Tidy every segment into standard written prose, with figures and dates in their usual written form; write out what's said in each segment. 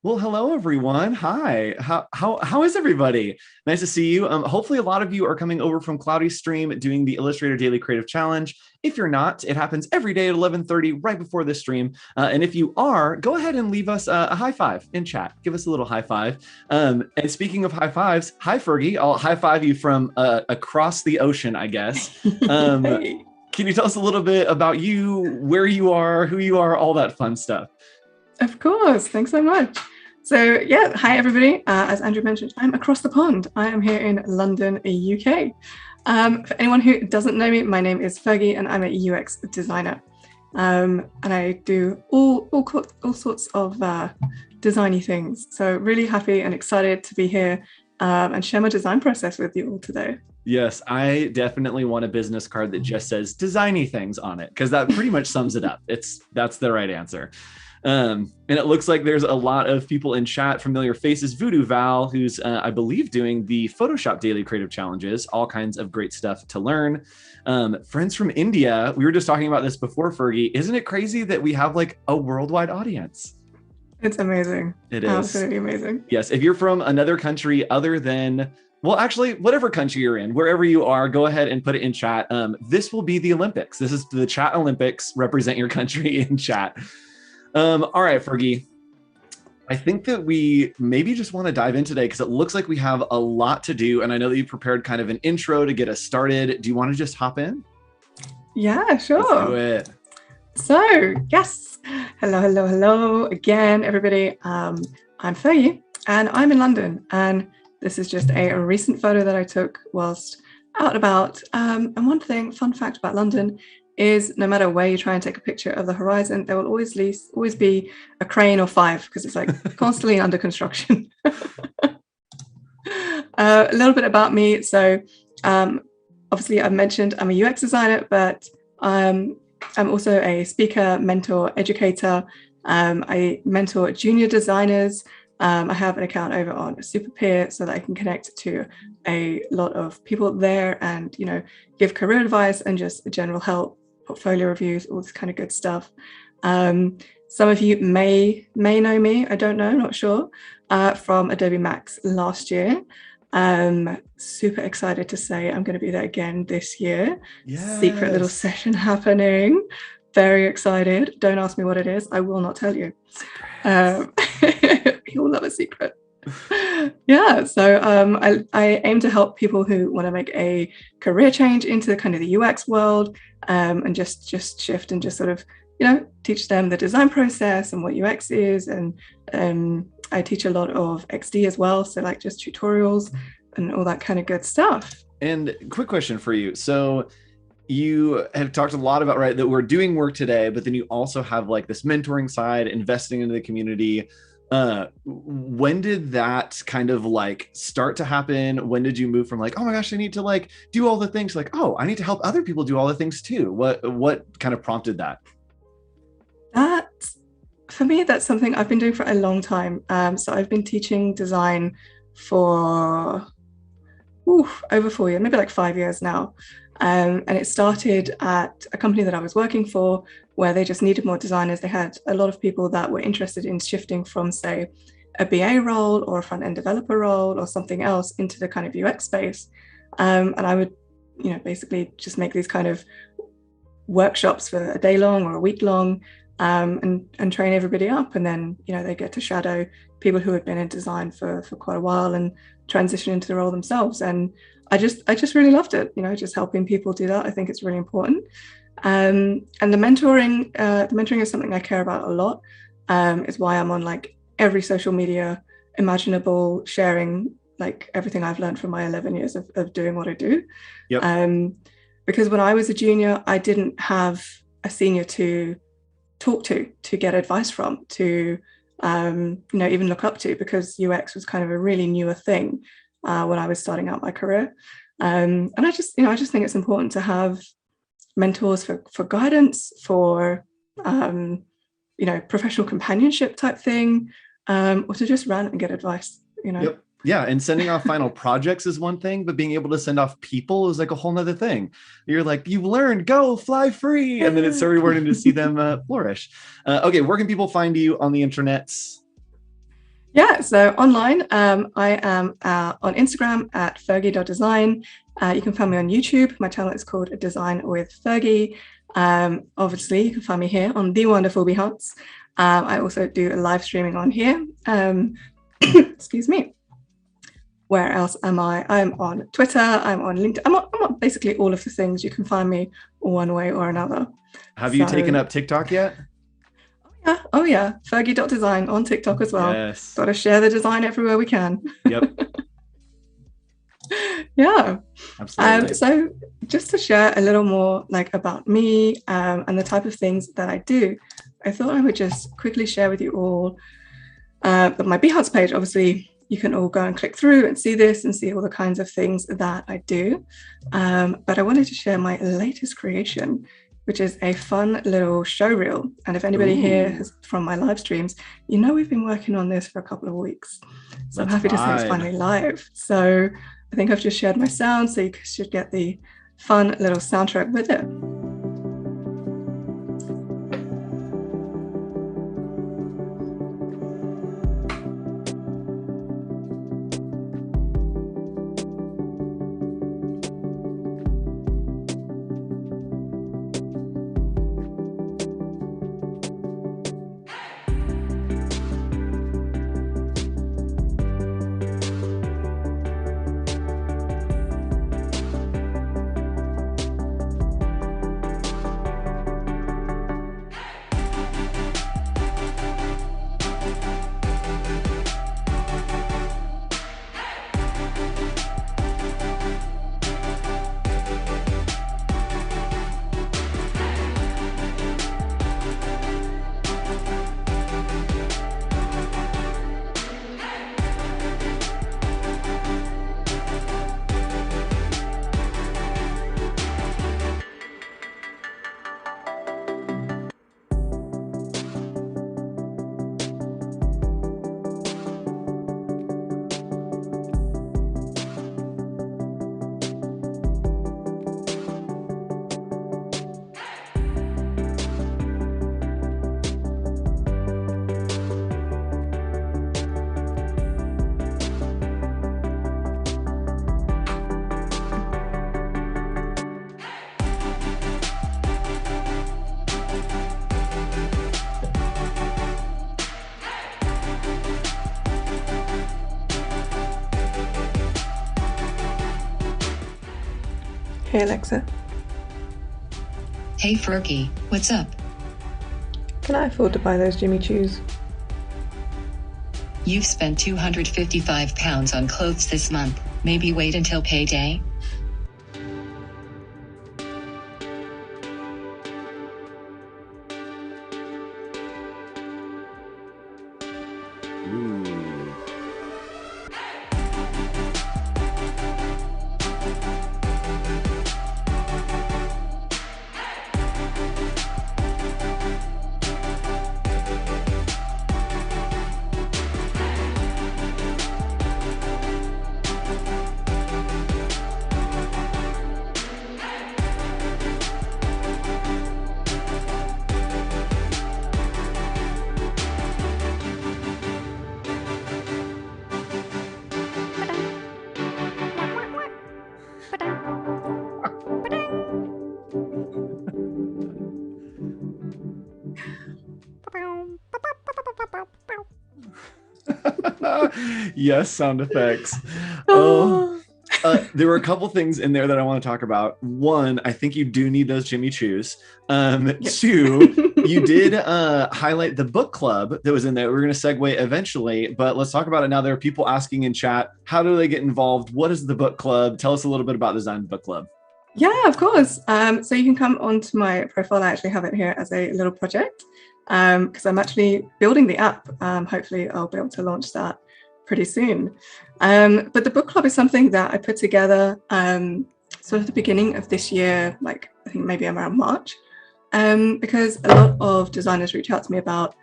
Well, hello, everyone. Hi. How is everybody? Nice to see you. Hopefully, a lot of you are coming over from Cloudy Stream doing the Illustrator Daily Creative Challenge. If you're not, it happens every day at 11:30 right before this stream. And if you are, go ahead and leave us a high five in chat. Give us a little high five. And speaking of high fives, hi, Fergie. I'll high five you from across the ocean, I guess. Hey. Can you tell us a little bit about you, where you are, who you are, all that fun stuff? Of course. Thanks so much. So yeah, hi everybody. As Andrew mentioned, I'm across the pond. I am here in London, UK. For anyone who doesn't know me, my name is Fergie and I'm a UX designer. And I do all sorts of designy things. So really happy and excited to be here and share my design process with you all today. Yes, I definitely want a business card that just says designy things on it, because that pretty much sums it up. That's the right answer. And it looks like there's a lot of people in chat, familiar faces. Voodoo Val, who's I believe doing the Photoshop Daily Creative Challenges, all kinds of great stuff to learn. Friends from India, we were just talking about this before, Fergie. Isn't it crazy that we have like a worldwide audience? It's amazing. It is. Absolutely amazing. Yes, if you're from another country other than, well, actually, whatever country you're in, wherever you are, go ahead and put it in chat. This will be the Olympics. This is the Chat Olympics. Represent your country in chat. All right, Fergie, I think that we maybe just want to dive in today because it looks like we have a lot to do. And I know that you prepared kind of an intro to get us started. Do you want to just hop in? Yeah, sure. Let's do it. So, yes. Hello again, everybody. I'm Fergie and I'm in London. And this is just a recent photo that I took whilst out and about. And one thing, fun fact about London, is no matter where you try and take a picture of the horizon, there will always be a crane or five because it's like constantly under construction. A little bit about me. So obviously I've mentioned I'm a UX designer, but I'm also a speaker, mentor, educator. I mentor junior designers. I have an account over on SuperPeer so that I can connect to a lot of people there and, give career advice and just general help, portfolio reviews, all this kind of good stuff. Some of you may know me, I don't know, not sure, from Adobe Max last year. Super excited to say I'm going to be there again this year. Yes. Secret little session happening. Very excited. Don't ask me what it is. I will not tell you. You'll love a secret. Yeah, so I aim to help people who want to make a career change into kind of the UX world, and just shift and just sort of, teach them the design process and what UX is. And I teach a lot of XD as well, so like just tutorials and all that kind of good stuff. And quick question for you. So you have talked a lot about, right, that we're doing work today, but then you also have like this mentoring side, investing into the community. When did that kind of like start to happen? When did you move from like, oh my gosh, I need to like do all the things, like, oh, I need to help other people do all the things too? What kind of prompted that? For me, that's something I've been doing for a long time. So I've been teaching design for over 4 years, maybe like 5 years now. And it started at a company that I was working for where they just needed more designers. They had a lot of people that were interested in shifting from, say, a BA role or a front-end developer role or something else into the kind of UX space. And I would, basically just make these kind of workshops for a day long or a week long, and train everybody up. And then, they get to shadow people who had been in design for quite a while and transition into the role themselves. And I just really loved it, just helping people do that. I think it's really important. And the mentoring is something I care about a lot. It's why I'm on like every social media imaginable, sharing like everything I've learned from my 11 years of doing what I do. Yep. because when I was a junior, I didn't have a senior to talk to get advice from, to even look up to, because UX was kind of a really newer thing when I was starting out my career. And I just think it's important to have mentors for guidance, for professional companionship type thing, or to just rant and get advice. Yep. Yeah. And sending off final projects is one thing, but being able to send off people is like a whole nother thing. You're like, you've learned, go fly free. And then it's so rewarding to see them flourish. Okay. Where can people find you on the internets? Yeah, so online, I am on Instagram at Fergie.Design. You can find me on YouTube. My channel is called Design with Fergie. Obviously, you can find me here on The Wonderful Behance. I also do live streaming on here. Excuse me. Where else am I? I'm on Twitter. I'm on LinkedIn. I'm on basically all of the things. You can find me one way or another. Have you taken up TikTok yet? Oh yeah. Fergie.Design on TikTok as well. Yes. Got to share the design everywhere we can. Yep. Yeah. Absolutely. So just to share a little more about me and the type of things that I do, I thought I would just quickly share with you all my Behance page. Obviously, you can all go and click through and see this and see all the kinds of things that I do. But I wanted to share my latest creation, which is a fun little showreel. And if anybody here is from my live streams, we've been working on this for a couple of weeks. So I'm happy to say it's finally live. So I think I've just shared my sound, so you should get the fun little soundtrack with it. Hey Alexa. Hey Fergie, what's up? Can I afford to buy those Jimmy Choos? You've spent £255 on clothes this month. Maybe wait until payday? Yes, sound effects. There were a couple things in there that I want to talk about. One, I think you do need those Jimmy Choos. Two, you did highlight the book club that was in there. We're going to segue eventually, but let's talk about it now. There are people asking in chat, how do they get involved? What is the book club? Tell us a little bit about Design Book Club. Yeah, of course. So you can come onto my profile. I actually have it here as a little project because I'm actually building the app. Hopefully I'll be able to launch that pretty soon. But the book club is something that I put together sort of the beginning of this year, like I think maybe around March, because a lot of designers reach out to me about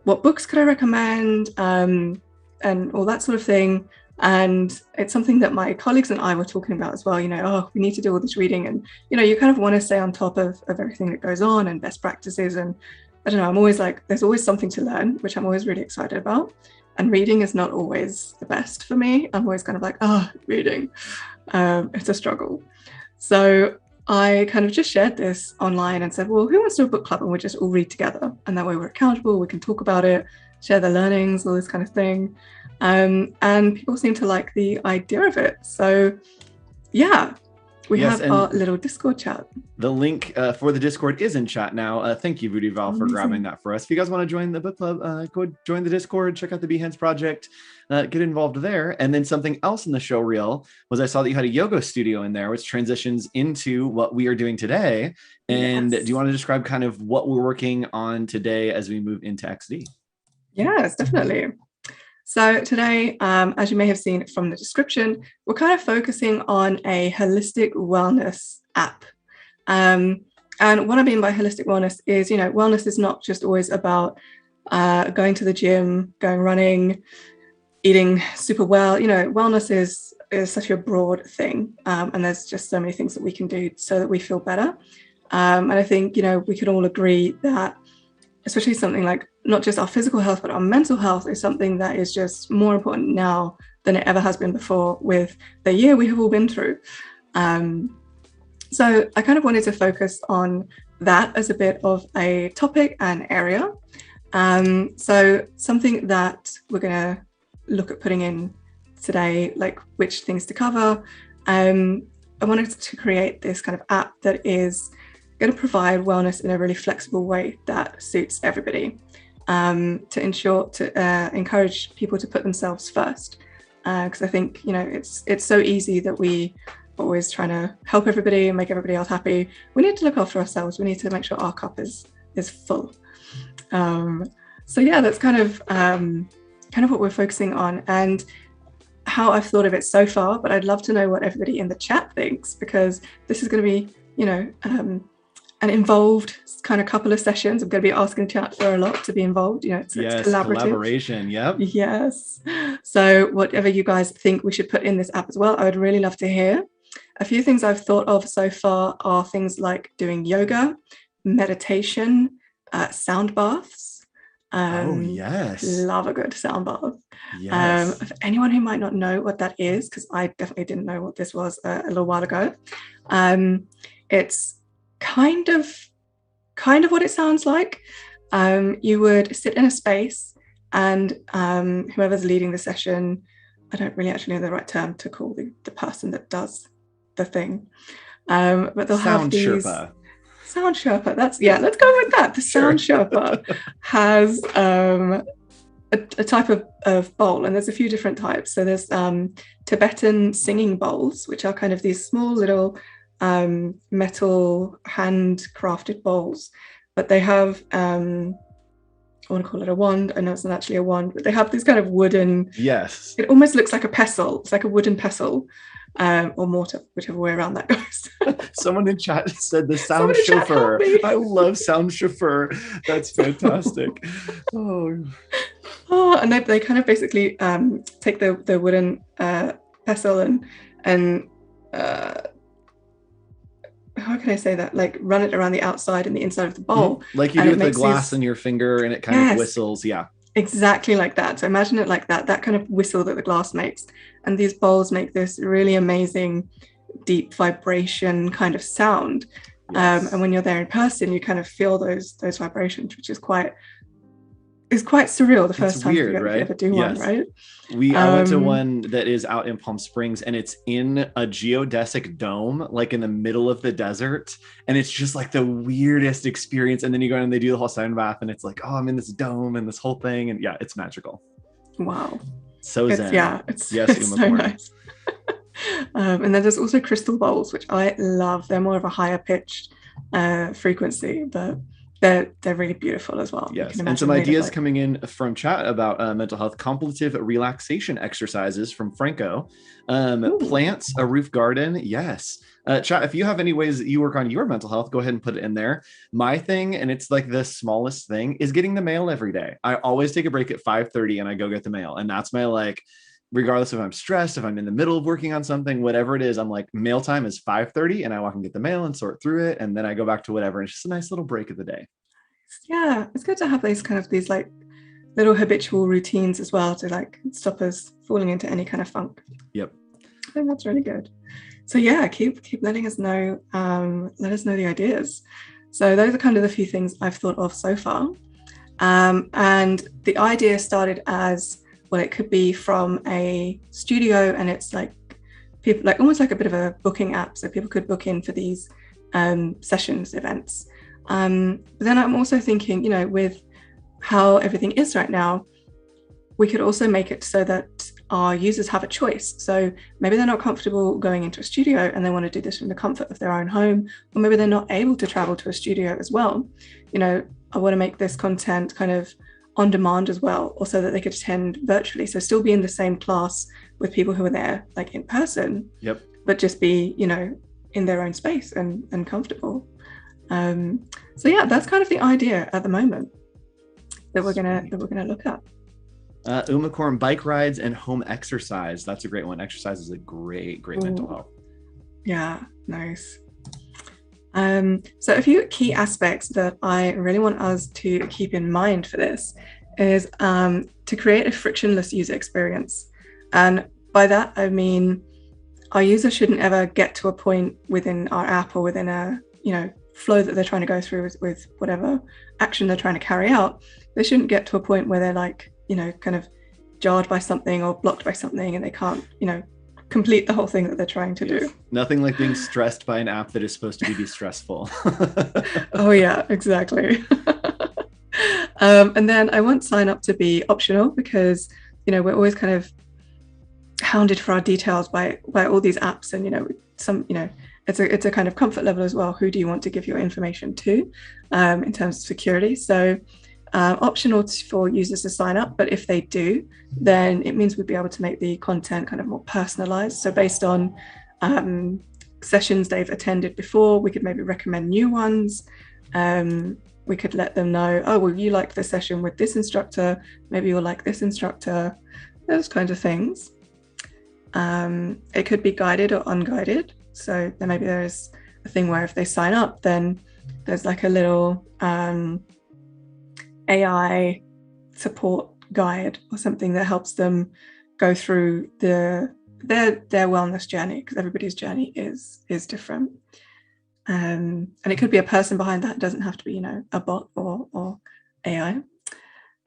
what books could I recommend and all that sort of thing. And it's something that my colleagues and I were talking about as well, oh, we need to do all this reading. And, you kind of want to stay on top of everything that goes on and best practices. And I don't know, I'm always like, there's always something to learn, which I'm always really excited about. And reading is not always the best for me. I'm always kind of like, reading. It's a struggle. So I kind of just shared this online and said, well, who wants to do a book club? And we'll just all read together. And that way we're accountable, we can talk about it, share the learnings, all this kind of thing. And people seem to like the idea of it. So yeah, we have our little Discord chat. The link for the Discord is in chat now. Thank you, Voodoo Val, for grabbing that for us. If you guys want to join the book club, go join the Discord, check out the Behance project, get involved there. And then something else in the show reel was I saw that you had a yoga studio in there, which transitions into what we are doing today. And do you want to describe kind of what we're working on today as we move into XD? Yes, definitely. So today, as you may have seen from the description, we're kind of focusing on a holistic wellness app. And what I mean by holistic wellness is, wellness is not just always about going to the gym, going running, eating super well. Wellness is such a broad thing. And there's just so many things that we can do so that we feel better. And I think, we can all agree that especially something like not just our physical health, but our mental health is something that is just more important now than it ever has been before with the year we have all been through. So I kind of wanted to focus on that as a bit of a topic and area. So something that we're going to look at putting in today, like which things to cover. I wanted to create this kind of app that is going to provide wellness in a really flexible way that suits everybody, to encourage people to put themselves first. Because I think, it's so easy that we are always trying to help everybody and make everybody else happy. We need to look after ourselves. We need to make sure our cup is full. So yeah, that's kind of what we're focusing on and how I've thought of it so far. But I'd love to know what everybody in the chat thinks, because this is going to be, an involved kind of couple of sessions. I'm going to be asking chat for a lot to be involved. It's collaboration. Yep. Yes. So whatever you guys think we should put in this app as well, I would really love to hear. A few things I've thought of so far are things like doing yoga, meditation, sound baths. Love a good sound bath. Yes. For anyone who might not know what that is, because I definitely didn't know what this was a little while ago, it's kind of what it sounds like. You would sit in a space and whoever's leading the session, I don't really actually know the right term to call the person that does the thing, but they'll have these sound Sherpa. Let's go with that. The sound Sherpa has a type of bowl, and there's a few different types. So there's Tibetan singing bowls, which are kind of these small little metal handcrafted bowls, but they have I want to call it a wand. I know it's not actually a wand, but they have this kind of wooden, it almost looks like a pestle. It's like a wooden pestle, or mortar, whichever way around that goes. Someone in chat said the sound chauffeur. I love sound chauffeur. That's fantastic. And they kind of basically take the wooden pestle and how can I say that? Like run it around the outside and the inside of the bowl. Like you do with the glass in your finger and it kind of whistles. Yeah. Exactly like that. So imagine it like that kind of whistle that the glass makes. And these bowls make this really amazing, deep vibration kind of sound. Yes. And when you're there in person, you kind of feel those vibrations, which is quite surreal the first time you ever do one, right? I went to one that is out in Palm Springs, and it's in a geodesic dome, like in the middle of the desert. And it's just like the weirdest experience. And then you go in and they do the whole sound bath, and it's like, oh, I'm in this dome and this whole thing. And yeah, it's magical. Wow. So zen. It's so nice. And then there's also crystal bowls, which I love. They're more of a higher pitched frequency, but they're really beautiful as well. Yes, and some ideas coming in from chat about mental health: contemplative relaxation exercises from Franco, plants, a roof garden. Yes, chat. If you have any ways that you work on your mental health, go ahead and put it in there. My thing, and it's like the smallest thing, is getting the mail every day. I always take a break at 5:30 and I go get the mail, and that's my like. Regardless if I'm stressed, if I'm in the middle of working on something, whatever it is, I'm like, mail time is 5:30 and I walk and get the mail and sort through it. And then I go back to whatever. And it's just a nice little break of the day. Yeah, it's good to have these like little habitual routines as well to like stop us falling into any kind of funk. Yep. I think that's really good. So yeah, keep letting us know, let us know the ideas. So those are kind of the few things I've thought of so far. And the idea started as, well, it could be from a studio, and it's like people like almost like a bit of a booking app, so people could book in for these sessions, events. But then I'm also thinking, you know, with how everything is right now, we could also make it so that our users have a choice. So maybe they're not comfortable going into a studio and they want to do this from the comfort of their own home, or maybe they're not able to travel to a studio as well. You know, I want to make this content kind of on demand as well, or so that they could attend virtually. So still be in the same class with people who are there like in person, yep, but just be, you know, in their own space and comfortable. So yeah, that's kind of the idea at the moment that we're gonna look at. Umacorn, bike rides and home exercise. That's a great one. Exercise is a great mental health. Yeah, nice. So a few key aspects that I really want us to keep in mind for this is to create a frictionless user experience. And by that, I mean, our users shouldn't ever get to a point within our app or within a, you know, flow that they're trying to go through with whatever action they're trying to carry out. They shouldn't get to a point where they're like, you know, kind of jarred by something or blocked by something and they can't, you know, complete the whole thing that they're trying to do. Nothing like being stressed by an app that is supposed to be de-stressful. Oh yeah, exactly. And then I want sign up to be optional because, you know, we're always kind of hounded for our details by all these apps, and, you know, it's a kind of comfort level as well. Who do you want to give your information to in terms of security? So optional for users to sign up, but if they do, then it means we'd be able to make the content kind of more personalized. So based on sessions they've attended before, we could maybe recommend new ones. We could let them know, oh, well, you liked the session with this instructor, maybe you'll like this instructor, those kinds of things. It could be guided or unguided. So then maybe there's a thing where if they sign up, then there's like a little AI support guide or something that helps them go through their wellness journey, because everybody's journey is different. And it could be a person behind that. It doesn't have to be, you know, a bot or AI.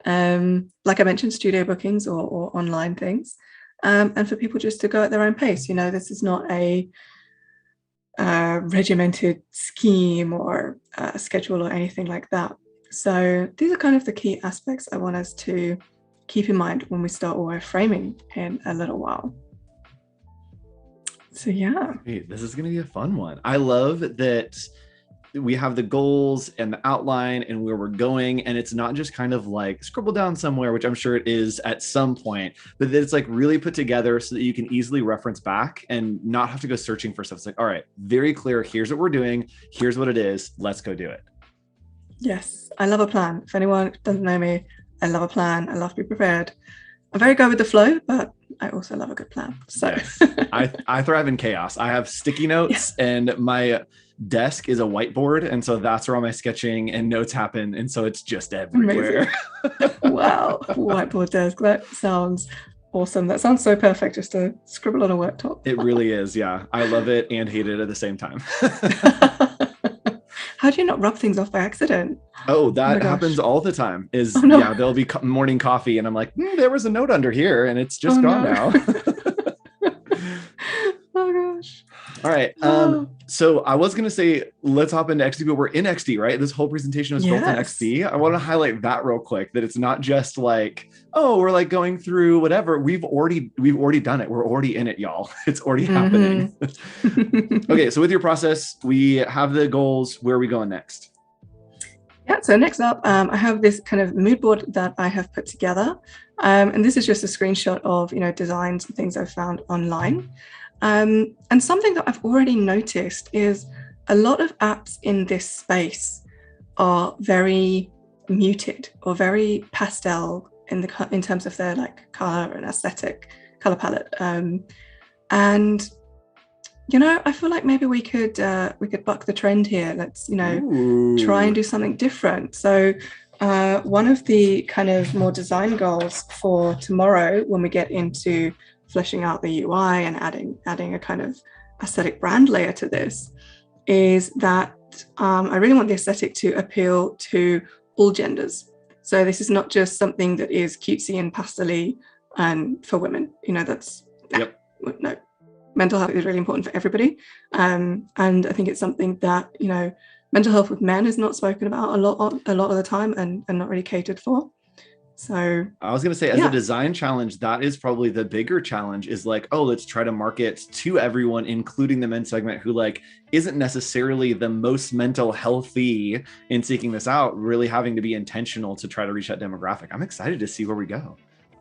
Like I mentioned, studio bookings or online things. And for people just to go at their own pace. You know, this is not a regimented scheme or a schedule or anything like that. So these are kind of the key aspects I want us to keep in mind when we start wireframing in a little while. So yeah. Hey, this is going to be a fun one. I love that we have the goals and the outline and where we're going, and it's not just kind of like scribble down somewhere, which I'm sure it is at some point, but that it's like really put together so that you can easily reference back and not have to go searching for stuff. It's like, all right, very clear. Here's what we're doing. Here's what it is. Let's go do it. Yes, I love a plan. If anyone doesn't know me, I love a plan. I love to be prepared. I'm very good with the flow, but I also love a good plan. So yes. I thrive in chaos. I have sticky notes and my desk is a whiteboard. And so that's where all my sketching and notes happen. And so it's just everywhere. Wow. Whiteboard desk. That sounds awesome. That sounds so perfect just to scribble on a worktop. It really is. Yeah. I love it and hate it at the same time. How do you not rub things off by accident? Oh, that happens all the time. Yeah, there'll be morning coffee and I'm like, there was a note under here and it's just gone now. Oh gosh. All right. So I was going to say, let's hop into XD, but we're in XD, right? This whole presentation was built in XD. I want to highlight that real quick, that it's not just like, oh, we're like going through whatever. We've already done it. We're already in it, y'all. It's already happening. Okay. So with your process, we have the goals. Where are we going next? Yeah, so next up, I have this kind of mood board that I have put together. And this is just a screenshot of, designs and things I've found online. And something that I've already noticed is a lot of apps in this space are very muted or very pastel in terms of their like color and aesthetic color palette. And I feel like maybe we could buck the trend here. Let's try and do something different. So one of the kind of more design goals for tomorrow, when we get into fleshing out the UI and adding a kind of aesthetic brand layer to this, is that I really want the aesthetic to appeal to all genders. So this is not just something that is cutesy and pastel-y and for women. That's no. Mental health is really important for everybody, and I think it's something that mental health with men is not spoken about a lot of the time, and not really catered for. So I was going to say, as a design challenge, that is probably the bigger challenge, is like, oh, let's try to market to everyone, including the men's segment, who like isn't necessarily the most mental healthy in seeking this out, really having to be intentional to try to reach that demographic. I'm excited to see where we go.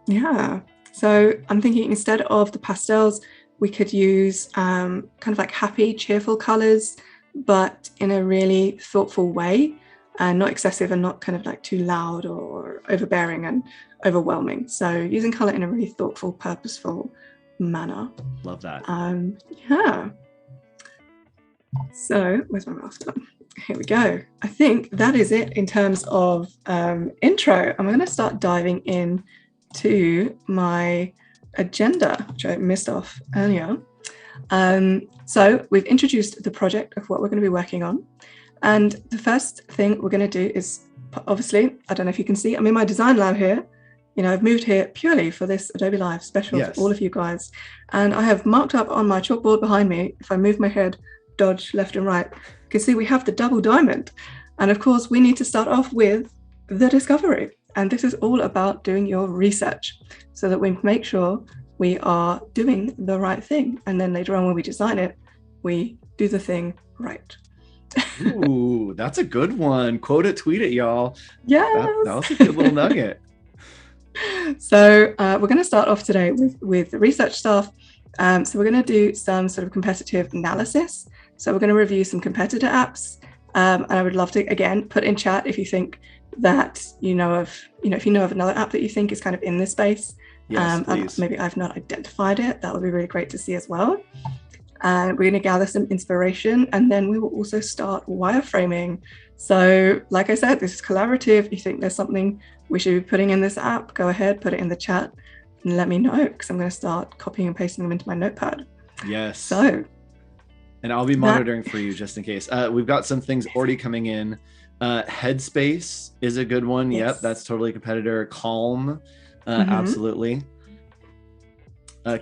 Yeah. So I'm thinking, instead of the pastels, we could use kind of like happy, cheerful colors, but in a really thoughtful way, and not excessive and not kind of like too loud or overbearing and overwhelming. So using color in a really thoughtful, purposeful manner. Love that. Yeah. So where's my mouse gone? Here we go. I think that is it in terms of intro. I'm going to start diving in to my agenda, which I missed off earlier. So we've introduced the project of what we're going to be working on. And the first thing we're going to do is, obviously, I don't know if you can see, I'm in my design lab here. I've moved here purely for this Adobe Live special for all of you guys. And I have marked up on my chalkboard behind me, if I move my head, dodge left and right, you can see we have the double diamond. And of course, we need to start off with the discovery. And this is all about doing your research so that we make sure we are doing the right thing. And then later on, when we design it, we do the thing right. Ooh, that's a good one. Quote it, tweet it, y'all. Yeah, that was a good little nugget. So we're going to start off today with the research stuff. So we're going to do some sort of competitive analysis. So we're going to review some competitor apps. And I would love to, again, put in chat if you think that if you know of another app that you think is kind of in this space. Yes, please. Maybe I've not identified it. That would be really great to see as well. And we're going to gather some inspiration, and then we will also start wireframing. So like I said, this is collaborative. You think there's something we should be putting in this app, go ahead, put it in the chat and let me know, because I'm going to start copying and pasting them into my notepad. Yes. So, and I'll be monitoring for you just in case. We've got some things already coming in. Headspace is a good one. Yes. Yep, that's totally a competitor. Calm, absolutely.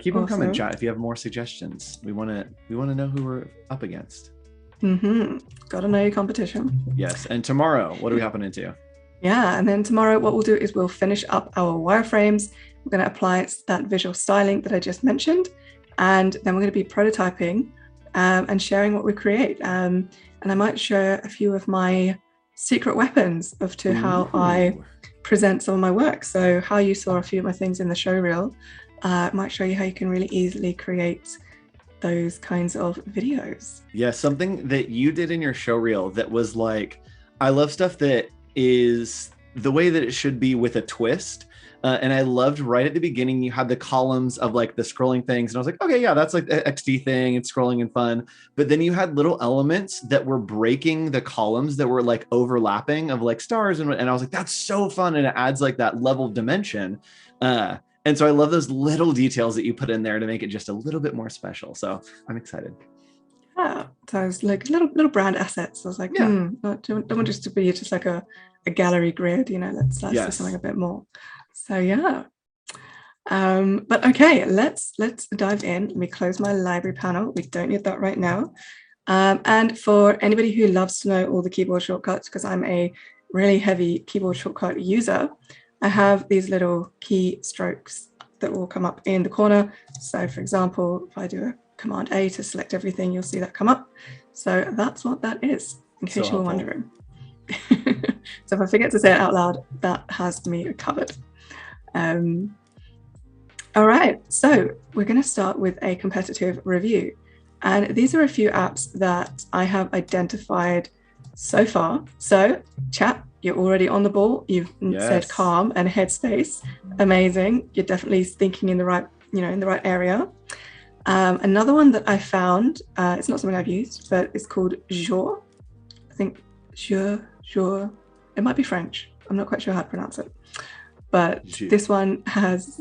Keep them coming, chat. If you have more suggestions, we want to know who we're up against. Got to know your competition. Yes. And tomorrow, what are we hopping into? Yeah, and then tomorrow, what we'll do is we'll finish up our wireframes. We're going to apply that visual styling that I just mentioned, and then we're going to be prototyping and sharing what we create. And I might share a few of my secret weapons of to how I present some of my work. So how you saw a few of my things in the showreel. Might show you how you can really easily create those kinds of videos. Yeah, something that you did in your showreel that was like, I love stuff that is the way that it should be with a twist. And I loved right at the beginning, you had the columns of like the scrolling things. And I was like, okay, yeah, that's like the XD thing. It's scrolling and fun. But then you had little elements that were breaking the columns that were like overlapping of like stars. And I was like, that's so fun. And it adds like that level of dimension. And so I love those little details that you put in there to make it just a little bit more special. So I'm excited. Yeah, so I was like little brand assets. I was like, don't want just to be just like a gallery grid, let's do something a bit more. So yeah. But okay, let's dive in. Let me close my library panel. We don't need that right now. And for anybody who loves to know all the keyboard shortcuts, because I'm a really heavy keyboard shortcut user, I have these little key strokes that will come up in the corner. So for example, if I do a Command A to select everything, you'll see that come up. So that's what that is, in case you were wondering. So if I forget to say it out loud, that has me covered. All right, so we're going to start with a competitive review. And these are a few apps that I have identified so far. So chat, you're already on the ball. You've said Calm and Headspace. Amazing. You're definitely thinking in the right, in the right area. Another one that I found, it's not something I've used, but it's called Jour. I think Jour. It might be French. I'm not quite sure how to pronounce it. But this one has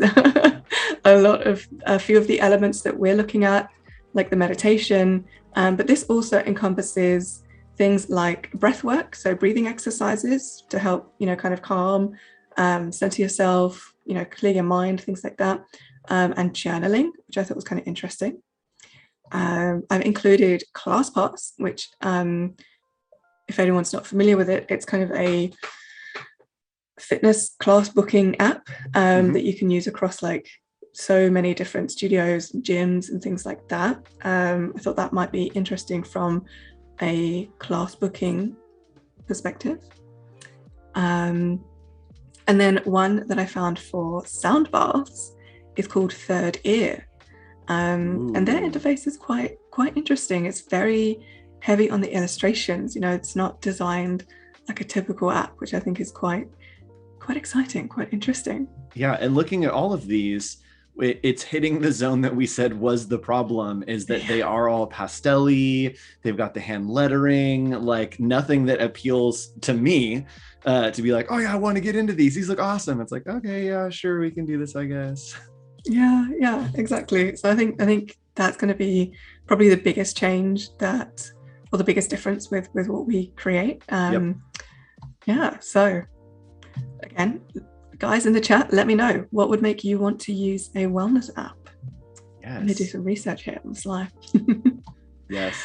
a few of the elements that we're looking at, like the meditation. But this also encompasses things like breath work, so breathing exercises to help, kind of calm, center yourself, clear your mind, things like that. And journaling, which I thought was kind of interesting. I've included ClassPass, which, if anyone's not familiar with it, it's kind of a fitness class booking app that you can use across like so many different studios, gyms, and things like that. I thought that might be interesting from a class booking perspective. And then one that I found for sound baths is called Third Ear. And their interface is quite interesting. It's very heavy on the illustrations. It's not designed like a typical app, which I think is quite exciting, quite interesting. Yeah, and looking at all of these, it's hitting the zone that we said was the problem, is that they are all pastel-y, they've got the hand lettering, like nothing that appeals to me to be like, oh yeah, I want to get into these look awesome. It's like, okay, yeah, sure, we can do this, I guess. Yeah, exactly. So I think that's going to be probably the biggest change or the biggest difference with what we create. Yeah, so again, guys in the chat, let me know what would make you want to use a wellness app. Yes. I'm going to do some research here on the slide. Yes.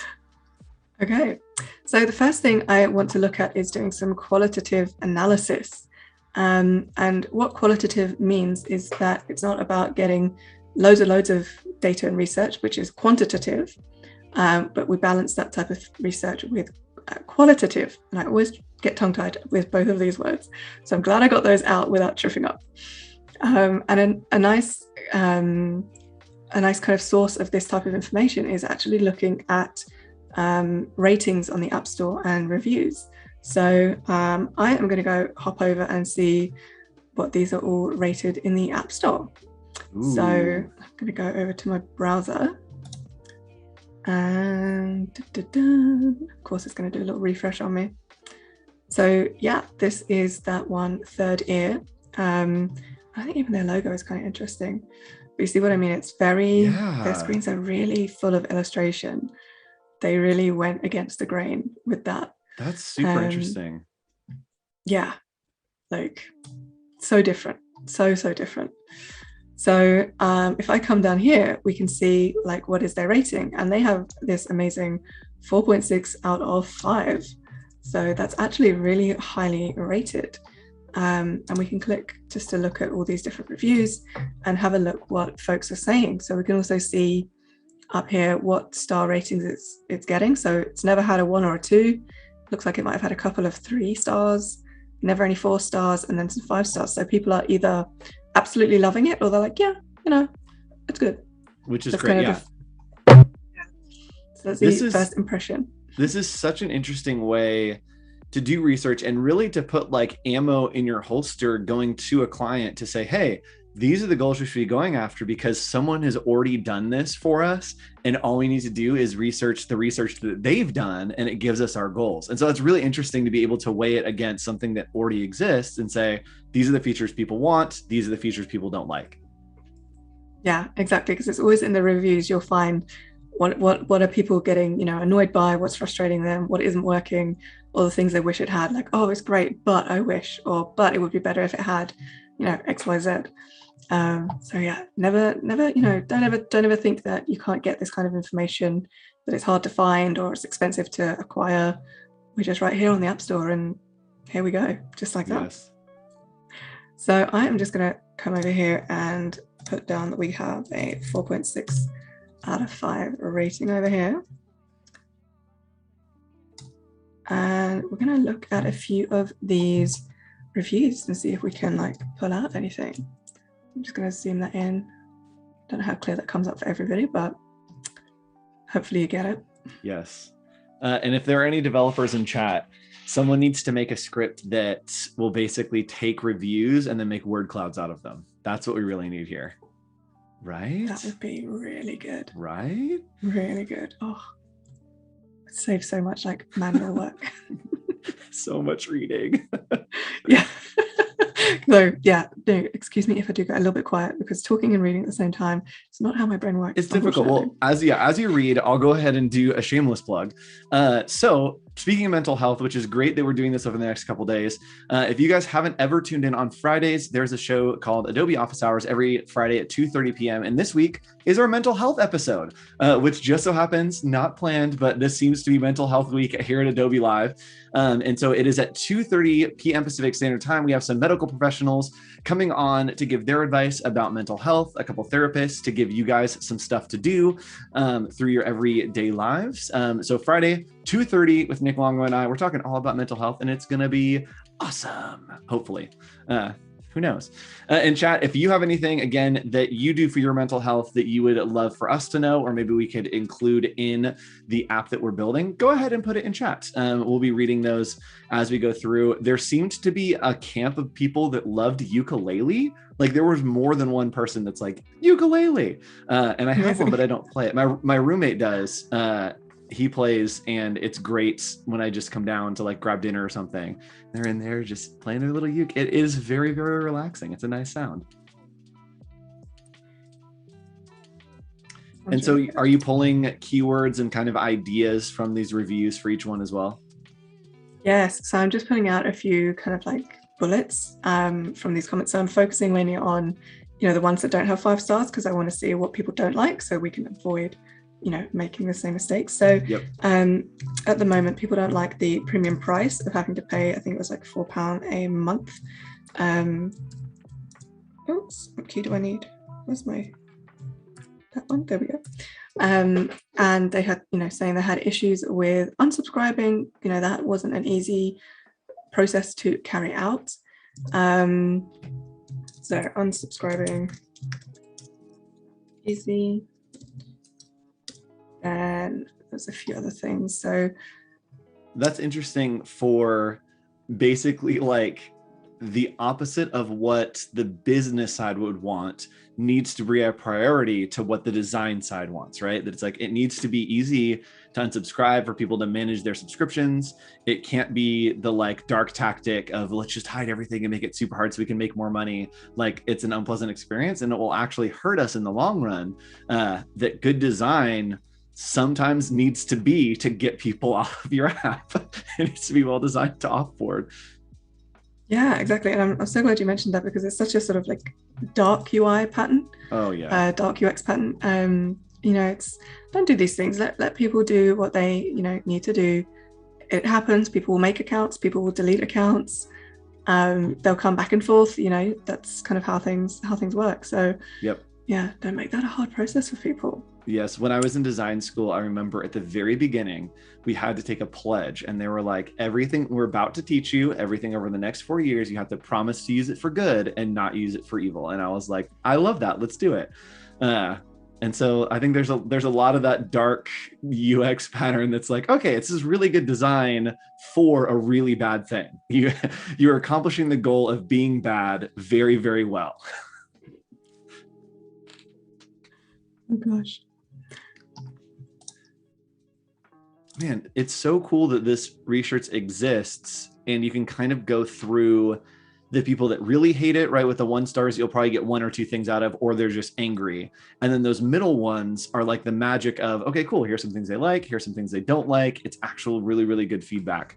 Okay, so the first thing I want to look at is doing some qualitative analysis. And what qualitative means is that it's not about getting loads of data and research, which is quantitative, but we balance that type of research with qualitative. And I always get tongue-tied with both of these words. So I'm glad I got those out without tripping up. And a nice kind of source of this type of information is actually looking at ratings on the App Store and reviews. So I am going to hop over and see what these are all rated in the App Store. Ooh. So I'm going to go over to my browser. And of course, it's going to do a little refresh on me. So yeah, this is that one, Third Ear. I think even their logo is kind of interesting. But you see what I mean? It's their screens are really full of illustration. They really went against the grain with that. That's super interesting. Yeah, like so different, so different. So if I come down here, we can see like what is their rating, and they have this amazing 4.6 out of 5. So that's actually really highly rated. And we can click just to look at all these different reviews and have a look what folks are saying. So we can also see up here what star ratings it's getting. So it's never had a 1 or a 2. Looks like it might have had a couple of 3 stars, never any 4 stars, and then some 5 stars. So people are either absolutely loving it, or they're like, yeah, it's good. Which is great, yeah. So that's the first impression. This is such an interesting way to do research and really to put like ammo in your holster going to a client to say, hey, these are the goals we should be going after because someone has already done this for us. And all we need to do is research the research that they've done, and it gives us our goals. And so it's really interesting to be able to weigh it against something that already exists and say, these are the features people want. These are the features people don't like. Yeah, exactly. Because it's always in the reviews, you'll find what are people getting, annoyed by, what's frustrating them, what isn't working, all the things they wish it had, like, oh, it's great, but I wish, or but it would be better if it had, X, Y, Z. So yeah, never, don't ever think that you can't get this kind of information that it's hard to find or it's expensive to acquire, we're just right here on the App Store, and here we go, just like that. Yes. So I am just going to come over here and put down that we have a 4.6 out of 5 rating over here. And we're going to look at a few of these reviews and see if we can like pull out anything. I'm just going to zoom that in. Don't know how clear that comes up for everybody, but hopefully you get it. Yes. And if there are any developers in chat, someone needs to make a script that will basically take reviews and then make word clouds out of them. That's what we really need here. Right? That would be really good. Right? Really good. Oh, it saves so much like manual work. So much reading. Yeah. So yeah, no, excuse me if I do get a little bit quiet, because talking and reading at the same time is not how my brain works. It's difficult. Well, as you read, I'll go ahead and do a shameless plug. So speaking of mental health, which is great that we're doing this over the next couple of days. If you guys haven't ever tuned in on Fridays, there's a show called Adobe Office Hours every Friday at 2:30 p.m. And this week is our mental health episode, which just so happens, not planned, but this seems to be Mental Health Week here at Adobe Live. And so it is at 2:30 p.m. Pacific Standard Time. We have some medical professionals coming on to give their advice about mental health, a couple therapists to give you guys some stuff to do through your everyday lives. So Friday, 2:30 with Nick Longo and I, we're talking all about mental health, and it's going to be awesome, hopefully. Who knows? In chat, if you have anything, again, that you do for your mental health that you would love for us to know, or maybe we could include in the app that we're building, go ahead and put it in chat. We'll be reading those as we go through. There seemed to be a camp of people that loved ukulele. Like there was more than one person that's like, ukulele. And I have one, but I don't play it. My roommate does. He plays, and it's great when I just come down to like grab dinner or something. They're in there just playing their little uke. It is very, very relaxing. It's a nice sound. And so are you pulling keywords and kind of ideas from these reviews for each one as well? Yes. So I'm just putting out a few kind of like bullets from these comments. So I'm focusing mainly on, the ones that don't have 5 stars, because I want to see what people don't like so we can avoid making the same mistakes. So yep. At the moment, people don't like the premium price of having to pay, I think it was like £4 a month. Oops, what key do I need? Where's that one? There we go. And they had, saying they had issues with unsubscribing. That wasn't an easy process to carry out. So unsubscribing, easy. And there's a few other things. So that's interesting for basically like the opposite of what the business side would want needs to be a priority to what the design side wants, right? That it's like, it needs to be easy to unsubscribe for people to manage their subscriptions. It can't be the like dark tactic of let's just hide everything and make it super hard so we can make more money. Like it's an unpleasant experience, and it will actually hurt us in the long run. That good design sometimes needs to be to get people off of your app. It needs to be well designed to offboard. Yeah, exactly. And I'm so glad you mentioned that, because it's such a sort of like dark UI pattern. Oh yeah. Dark UX pattern. It's don't do these things. Let people do what they need to do. It happens. People will make accounts. People will delete accounts. They'll come back and forth. That's kind of how things work. So yep. Yeah, don't make that a hard process for people. Yes, when I was in design school, I remember at the very beginning, we had to take a pledge, and they were like, everything we're about to teach you, everything over the next 4 years, you have to promise to use it for good and not use it for evil. And I was like, I love that. Let's do it. And so I think there's a lot of that dark UX pattern that's like, okay, this is really good design for a really bad thing. You're accomplishing the goal of being bad very, very well. Oh gosh. Man, it's so cool that this research exists, and you can kind of go through the people that really hate it, right? With the 1 stars, you'll probably get 1 or 2 things out of, or they're just angry. And then those middle ones are like the magic of, okay, cool. Here's some things they like. Here's some things they don't like. It's actual really, really good feedback.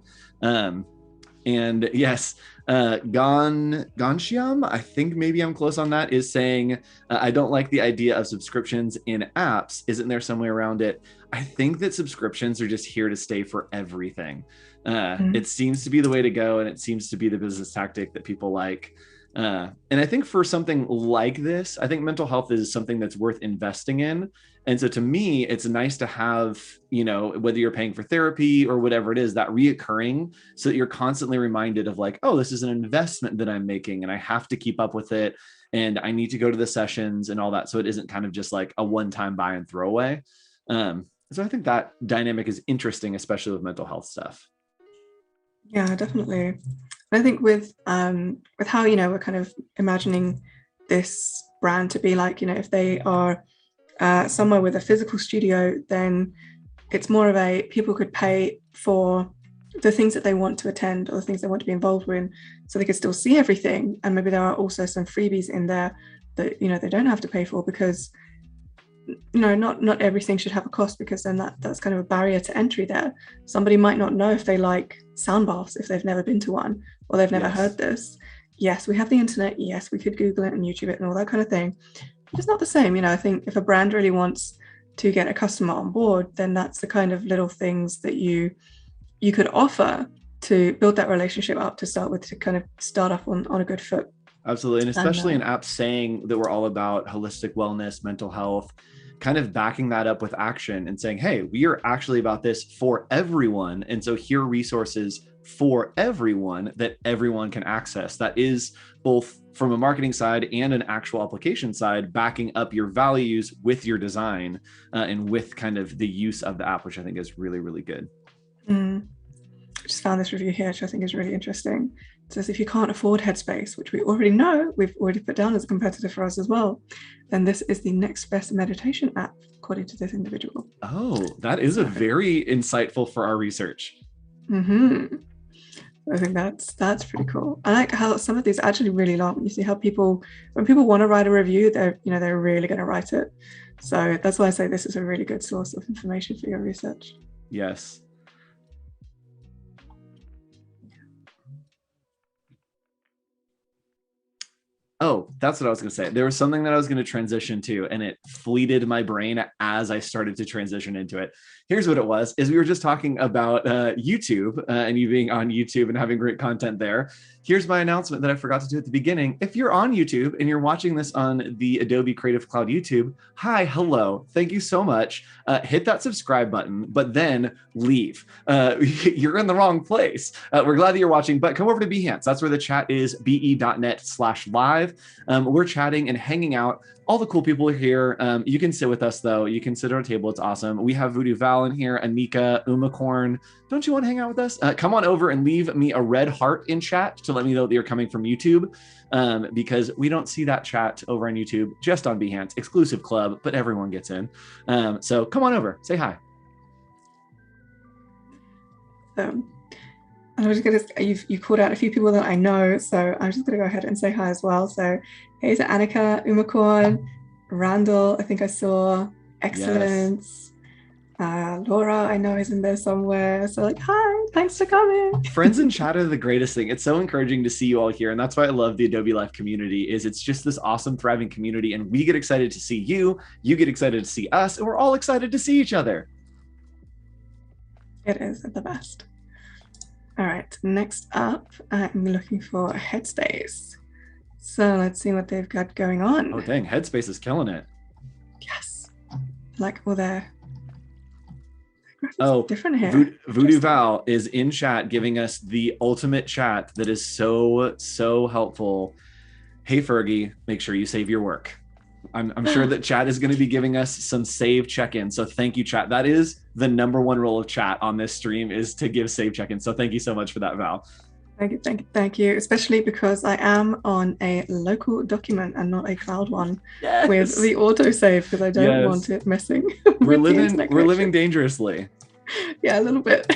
And yes, Ganshiam, I think maybe I'm close on that, is saying, I don't like the idea of subscriptions in apps. Isn't there some way around it? I think that subscriptions are just here to stay for everything. It seems to be the way to go, and it seems to be the business tactic that people like. And I think for something like this, I think mental health is something that's worth investing in. And so to me, it's nice to have, whether you're paying for therapy or whatever it is, that reoccurring, so that you're constantly reminded of like, oh, this is an investment that I'm making and I have to keep up with it. And I need to go to the sessions and all that. So it isn't kind of just like a one-time buy and throw away. So I think that dynamic is interesting, especially with mental health stuff. Yeah, definitely. I think with how, we're kind of imagining this brand to be like, if they are somewhere with a physical studio, then it's more of people could pay for the things that they want to attend or the things they want to be involved with, so they could still see everything. And maybe there are also some freebies in there that, they don't have to pay for, because not everything should have a cost, because then that's kind of a barrier to entry there. Somebody might not know if they like sound baths if they've never been to one, or they've never heard this. Yes, we have the internet. Yes, we could Google it and YouTube it and all that kind of thing. But it's not the same. I think if a brand really wants to get a customer on board, then that's the kind of little things that you could offer to build that relationship up to start with, to kind of start off on a good foot. Absolutely. And especially in apps saying that we're all about holistic wellness, mental health, kind of backing that up with action and saying, hey, we are actually about this for everyone. And so here are resources for everyone that everyone can access. That is both from a marketing side and an actual application side, backing up your values with your design and with kind of the use of the app, which I think is really, really good. I just found this review here, which I think is really interesting. It says, if you can't afford Headspace, which we already know, we've already put down as a competitor for us as well, then this is the next best meditation app, according to this individual. Oh, that is a very insightful for our research. I think that's pretty cool. I like how some of these are actually really long. You see how when people want to write a review, they're really going to write it. So that's why I say this is a really good source of information for your research. Yes. Oh, that's what I was going to say. There was something that I was going to transition to, and it fleeted my brain as I started to transition into it. Here's what it was, is we were just talking about YouTube and you being on YouTube and having great content there. Here's my announcement that I forgot to do at the beginning. If you're on YouTube and you're watching this on the Adobe Creative Cloud YouTube, hi, hello, thank you so much. Hit that subscribe button, but then leave. You're in the wrong place. We're glad that you're watching, but come over to Behance. That's where the chat is, be.net/live. We're chatting and hanging out. All the cool people are here. You can sit with us though. You can sit at our table. It's awesome. We have Voodoo Val in here, Anika, Umacorn. Don't you want to hang out with us? Come on over and leave me a red heart in chat to let me know that you're coming from YouTube, because we don't see that chat over on YouTube, just on Behance, exclusive club, but everyone gets in. So come on over, say hi. I was just gonna, you called out a few people that I know, so I'm just gonna go ahead and say hi as well. So hey to Anika, Umacorn, Randall, I think I saw, Excellence, Laura, I know is in there somewhere. So like, hi, thanks for coming. Friends in chat are the greatest thing. It's so encouraging to see you all here, and that's why I love the Adobe Life community. Is it's just this awesome, thriving community, and we get excited to see you. You get excited to see us, and we're all excited to see each other. It is the best. All right, next up, I'm looking for Headspace. So let's see what they've got going on. Oh, dang, Headspace is killing it. Yes. Like all their different here. Voodoo Val is in chat giving us the ultimate chat that is so, so helpful. Hey, Fergie, make sure you save your work. I'm sure that chat is going to be giving us some save check-ins. So thank you, chat. That is the number one role of chat on this stream, is to give save check-ins. So thank you so much for that, Val. Thank you. Especially because I am on a local document and not a cloud one with the autosave, because I don't want it messing. We're living dangerously. Yeah, a little bit.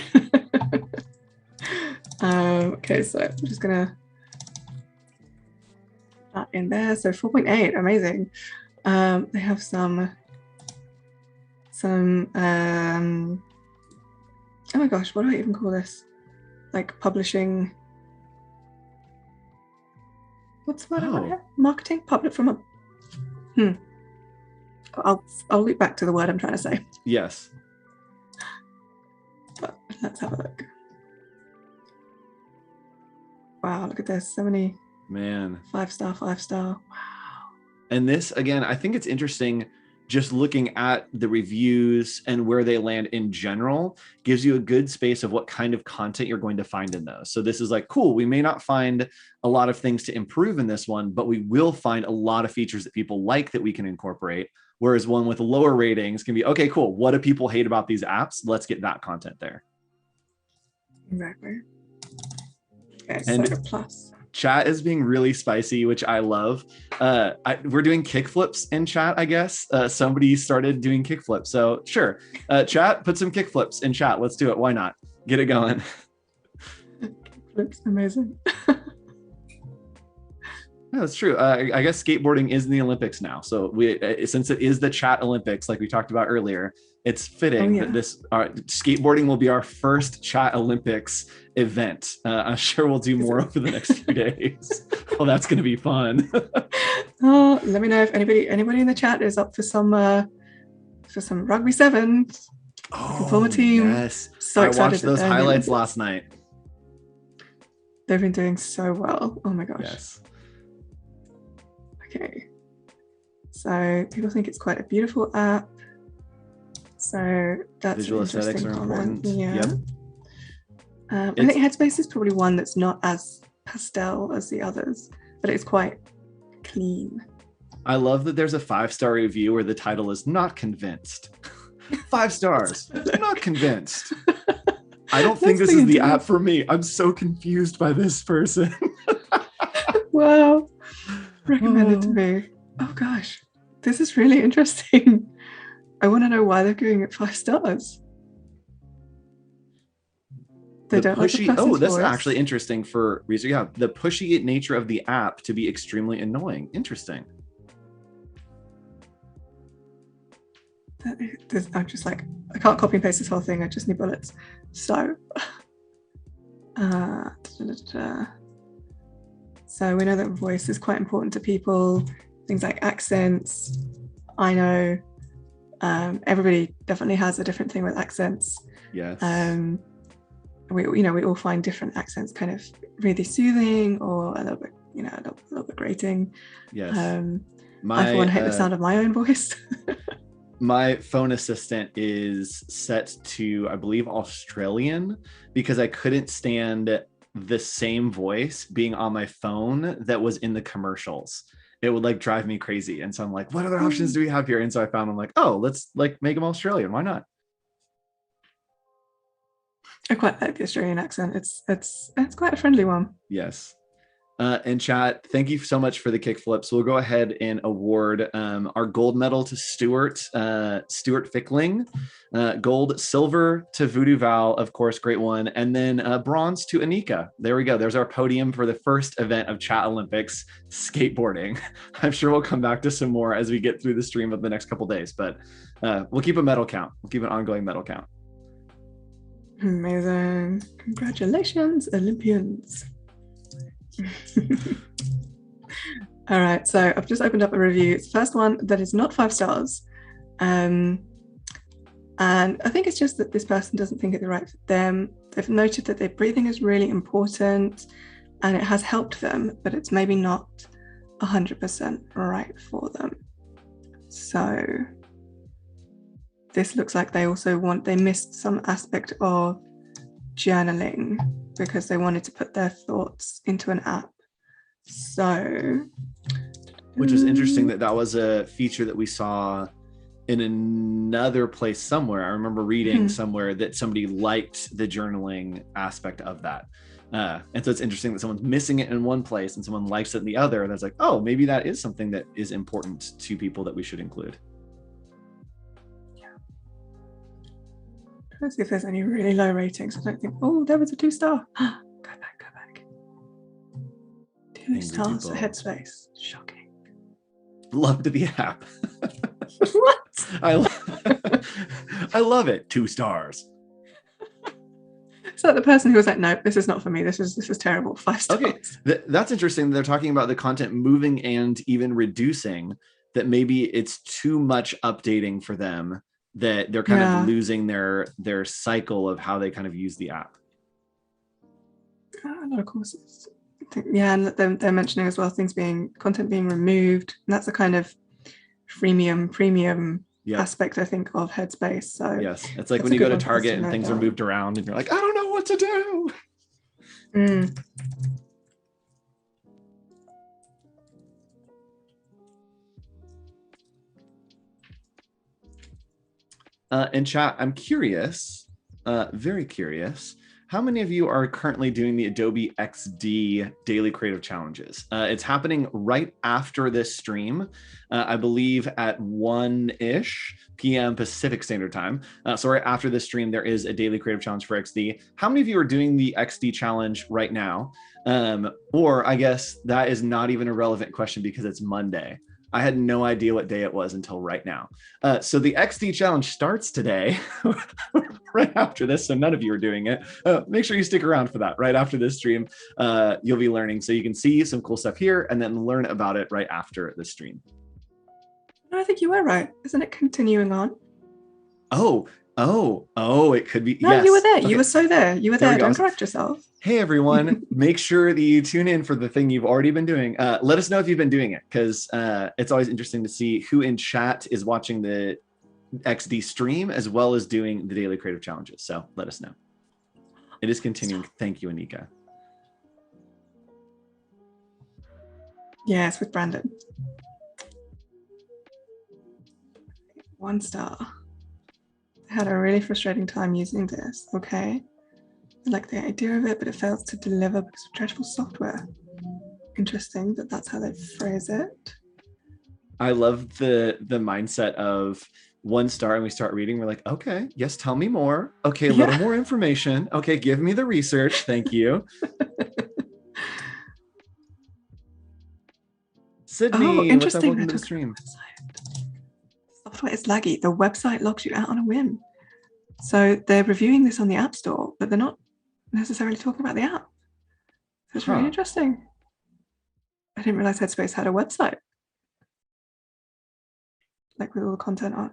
Okay, so I'm just gonna put that in there. So 4.8, amazing. They have some oh my gosh, what do I even call this? Like publishing What's the word I want here? Marketing, public from a. I'll loop back to the word I'm trying to say. Yes. But let's have a look. Wow, look at this. So many. Man. 5-star, 5-star. Wow. And this, again, I think it's interesting just looking at the reviews and where they land in general gives you a good space of what kind of content you're going to find in those. So this is like, cool, we may not find a lot of things to improve in this one, but we will find a lot of features that people like that we can incorporate. Whereas one with lower ratings can be, okay, cool. What do people hate about these apps? Let's get that content there. Exactly. Okay, And so plus. Chat is being really spicy, which I love. We're doing kickflips in chat, I guess. Somebody started doing kickflips. So sure, chat, put some kickflips in chat. Let's do it. Why not? Get it going. Kickflips, amazing. No, it's true. I guess skateboarding is in the Olympics now. So since it is the Chat Olympics, like we talked about earlier, it's fitting that this skateboarding will be our first Chat Olympics event. I'm sure we'll do more over the next few days. Well, that's going to be fun. Oh, let me know if anybody in the chat is up for some rugby sevens. Oh, form a team. Yes. So excited. I watched those highlights last night. They've been doing so well. Oh my gosh. Yes. Okay. So people think it's quite a beautiful app. So that's visual aesthetics are important. Yeah. Yep. I think Headspace is probably one that's not as pastel as the others, but it's quite clean. I love that there's a 5-star review where the title is not convinced. 5 stars, not convinced. I don't think this is the app for me. I'm so confused by this person. Wow. Recommended to me. Oh gosh, this is really interesting. I want to know why they're giving it 5 stars. They don't like the person's that's voice. actually interesting for reason. Yeah, the pushy nature of the app to be extremely annoying. Interesting. I'm just like, I can't copy and paste this whole thing. I just need bullets. So, so we know that voice is quite important to people. Things like accents. I know everybody definitely has a different thing with accents. Yes. We all find different accents kind of really soothing or a little bit, a little bit grating. Yes. I for one hate the sound of my own voice. My phone assistant is set to, I believe, Australian, because I couldn't stand the same voice being on my phone that was in the commercials. It would like drive me crazy. And so I'm like, what other options do we have here? And so I found, I'm like, oh, let's like make them Australian. Why not? I quite like the Australian accent. It's quite a friendly one. Yes. And chat, thank you so much for the kickflips. We'll go ahead and award our gold medal to Stuart Fickling, gold, silver to Voodoo Val, of course, great one, and then bronze to Anika. There we go. There's our podium for the first event of Chat Olympics, skateboarding. I'm sure we'll come back to some more as we get through the stream of the next couple days, but we'll keep a medal count. We'll keep an ongoing medal count. Amazing. Congratulations, Olympians. All right, so I've just opened up a review. It's the first one that is not 5 stars. And I think it's just that this person doesn't think it's right for them. They've noted that their breathing is really important and it has helped them, but it's maybe not 100% right for them. So this looks like they missed some aspect of journaling because they wanted to put their thoughts into an app. So, which is interesting that was a feature that we saw in another place somewhere. I remember reading somewhere that somebody liked the journaling aspect of that. And so it's interesting that someone's missing it in one place and someone likes it in the other. And it's like, oh, maybe that is something that is important to people that we should include. Let's see if there's any really low ratings. I don't think, oh, there was a 2-star. Go back. 2 stars for Headspace. Shocking. Loved the app. What? I love it. 2 stars. Is that the person who was like, no, this is not for me. This is terrible. 5 stars. Okay, that's interesting. They're talking about the content moving and even reducing, that maybe it's too much updating for them, that they're kind of losing their cycle of how they kind of use the app. A lot of courses. And they're mentioning as well content being removed. And that's a kind of premium aspect, I think, of Headspace. So yes, it's like when you go to Target and things are moved around and you're like, I don't know what to do. In chat, I'm curious, very curious, how many of you are currently doing the Adobe XD daily creative challenges? It's happening right after this stream, I believe at 1-ish p.m. Pacific Standard Time. So right after this stream, there is a daily creative challenge for XD. How many of you are doing the XD challenge right now? Or I guess that is not even a relevant question because it's Monday. I had no idea what day it was until right now. So the XD challenge starts today, right after this. So none of you are doing it. Make sure you stick around for that. Right after this stream, you'll be learning. So you can see some cool stuff here and then learn about it right after the stream. No, I think you were right. Isn't it continuing on? Oh, it could be. No, yes. You were there. Okay. You were so there. You were there. Don't correct yourself. Hey, everyone, make sure that you tune in for the thing you've already been doing. Let us know if you've been doing it, because it's always interesting to see who in chat is watching the XD stream as well as doing the daily creative challenges. So let us know. It is continuing. Thank you, Anika. Yes, with Brandon. 1 star. I had a really frustrating time using this. Okay. I like the idea of it, but it fails to deliver because of dreadful software. Interesting that that's how they phrase it. I love the mindset of 1 star and we start reading. We're like, okay, yes, tell me more. Okay, a little more information. Okay, give me the research. Thank you. Sydney, interesting. Welcome to the stream. Software is laggy. The website logs you out on a whim. So they're reviewing this on the App Store, but they're not necessarily talking about the app. So it's really interesting. I didn't realize Headspace had a website, like with all the content on it.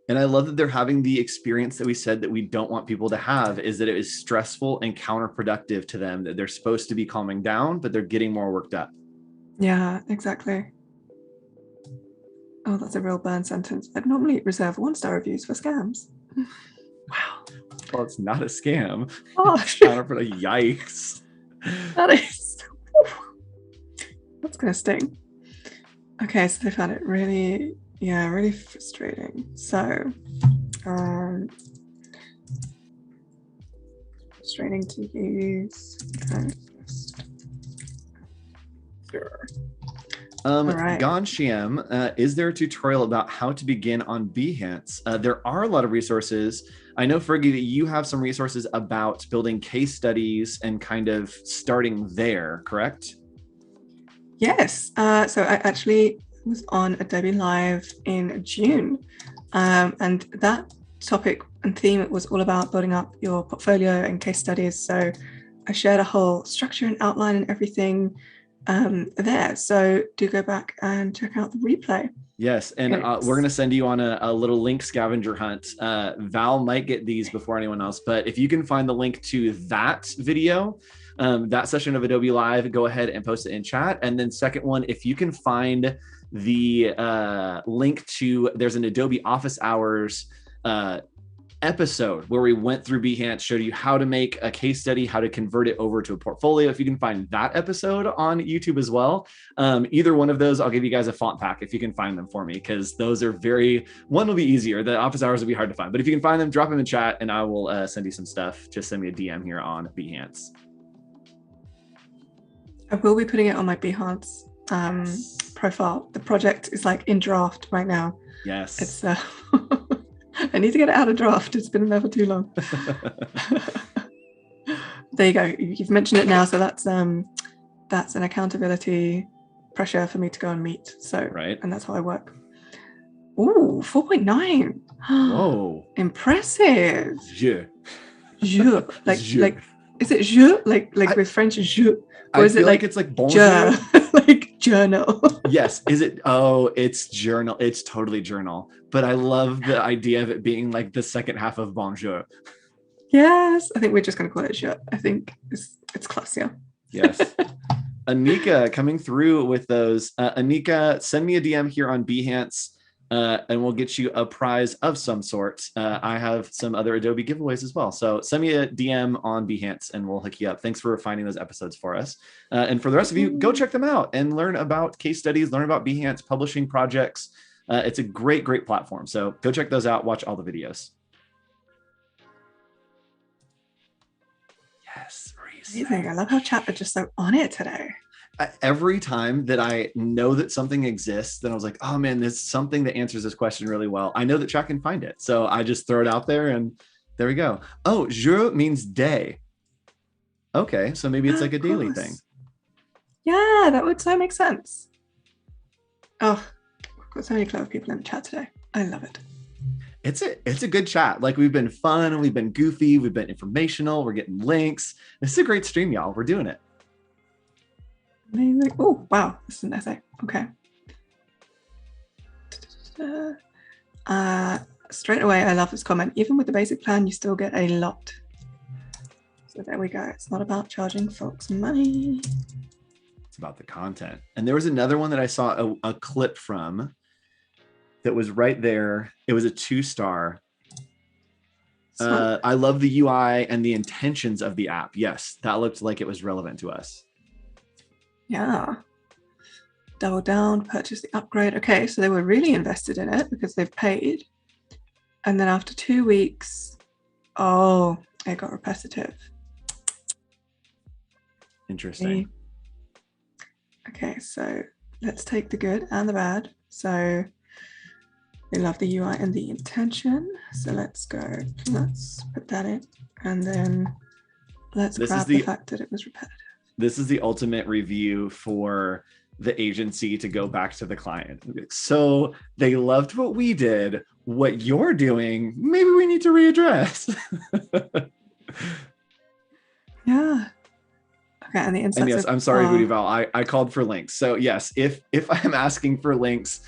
And I love that they're having the experience that we said that we don't want people to have, is that it is stressful and counterproductive to them, that they're supposed to be calming down, but they're getting more worked up. Yeah, exactly. Oh, that's a real burn sentence. I'd normally reserve 1-star reviews for scams. Wow. Well, it's not a scam. Oh, yikes. That is. That's going to sting. Okay, so they found it really, really frustrating. So, frustrating to use. Sure. Right. Ganxiam, is there a tutorial about how to begin on Behance? There are a lot of resources. I know, Fergie, that you have some resources about building case studies and kind of starting there, correct? Yes. So I actually was on Adobe Live in June, and that topic and theme was all about building up your portfolio and case studies. So I shared a whole structure and outline and everything there. So do go back and check out the replay. Yes, and we're going to send you on a little link scavenger hunt. Val might get these before anyone else, but if you can find the link to that video, that session of Adobe Live, go ahead and post it in chat. And then second one, if you can find the link to, there's an Adobe Office Hours episode where we went through Behance, showed you how to make a case study, how to convert it over to a portfolio. If you can find that episode on YouTube as well, either one of those, I'll give you guys a font pack if you can find them for me, because those are one will be easier. The Office Hours will be hard to find, but if you can find them, drop them in chat and I will send you some stuff. Just send me a DM here on Behance. I will be putting it on my Behance profile. The project is like in draft right now. Yes. It's I need to get it out of draft. It's been there for too long. There you go. You've mentioned it now, so that's an accountability pressure for me to go and meet. So right, and that's how I work. Ooh, 4.9. Whoa, impressive. Yeah. Je, Je. like, is it je, like with French je, or I is feel it like like it's like bonjour. like journal? Yes. Is it? Oh, it's journal. It's totally journal. But I love the idea of it being like the second half of bonjour. Yes, I think we're just going to call it je. I think it's classier. Yes. Anika coming through with those. Anika, send me a DM here on Behance, and we'll get you a prize of some sort. I have some other Adobe giveaways as well. So send me a DM on Behance and we'll hook you up. Thanks for finding those episodes for us. And for the rest of you, go check them out and learn about case studies, learn about Behance, publishing projects. It's a great, great platform. So go check those out. Watch all the videos. Yes, Amazing. I love how chat are just so on it today. Every time that I know that something exists, then I was like, oh man, there's something that answers this question really well. I know that chat can find it. So I just throw it out there and there we go. Oh, jour means day. Okay, so maybe it's like a daily thing. Yeah, that would so make sense. Oh, we've got so many clever people in the chat today. I love it. It's a good chat. Like we've been fun, we've been goofy, we've been informational, we're getting links. This is a great stream, y'all. We're doing it. Amazing. Oh, wow. This is an essay. Okay. Straight away, I love this comment. Even with the basic plan, you still get a lot. So there we go. It's not about charging folks money. It's about the content. And there was another one that I saw a clip from that was right there. It was a 2-star. I love the UI and the intentions of the app. Yes, that looked like it was relevant to us. Yeah. Double down, purchase the upgrade. Okay, so they were really invested in it because they've paid. And then after 2 weeks, oh, it got repetitive. Interesting. Okay, so let's take the good and the bad. So they love the UI and the intention. So let's put that in. And then let's grab the fact that it was repetitive. This is the ultimate review for the agency to go back to the client. So they loved what we did. What you're doing, maybe we need to readdress. Yeah. Okay, and the insights. And yes, I'm sorry, Hootie I called for links. So yes, if I'm asking for links,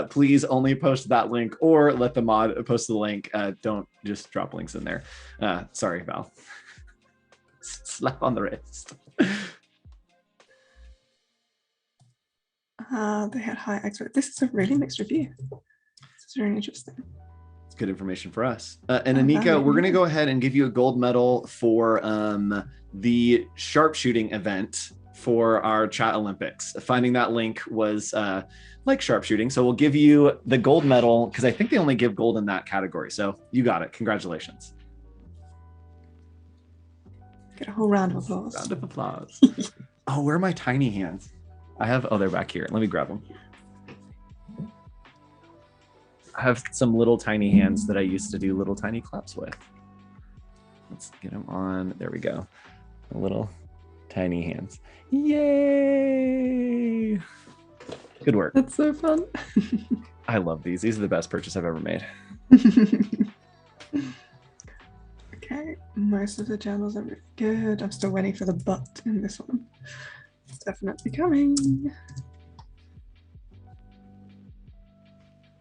please only post that link or let the mod post the link. Don't just drop links in there. Sorry, Val. Slap on the wrist. They had high expert. This is a really mixed review. This is very interesting. It's good information for us. And Anika, we're going to go ahead and give you a gold medal for the sharpshooting event for our chat Olympics. Finding that link was like sharpshooting. So we'll give you the gold medal because I think they only give gold in that category. So you got it. Congratulations. Get a whole round of applause. Round of applause. Oh, where are my tiny hands? They're back here. Let me grab them. I have some little tiny hands that I used to do little tiny claps with. Let's get them on. There we go. The little tiny hands. Yay! Good work. That's so fun. I love these. These are the best purchase I've ever made. Okay, most of the journals are really good. I'm still waiting for the but in this one. It's definitely coming.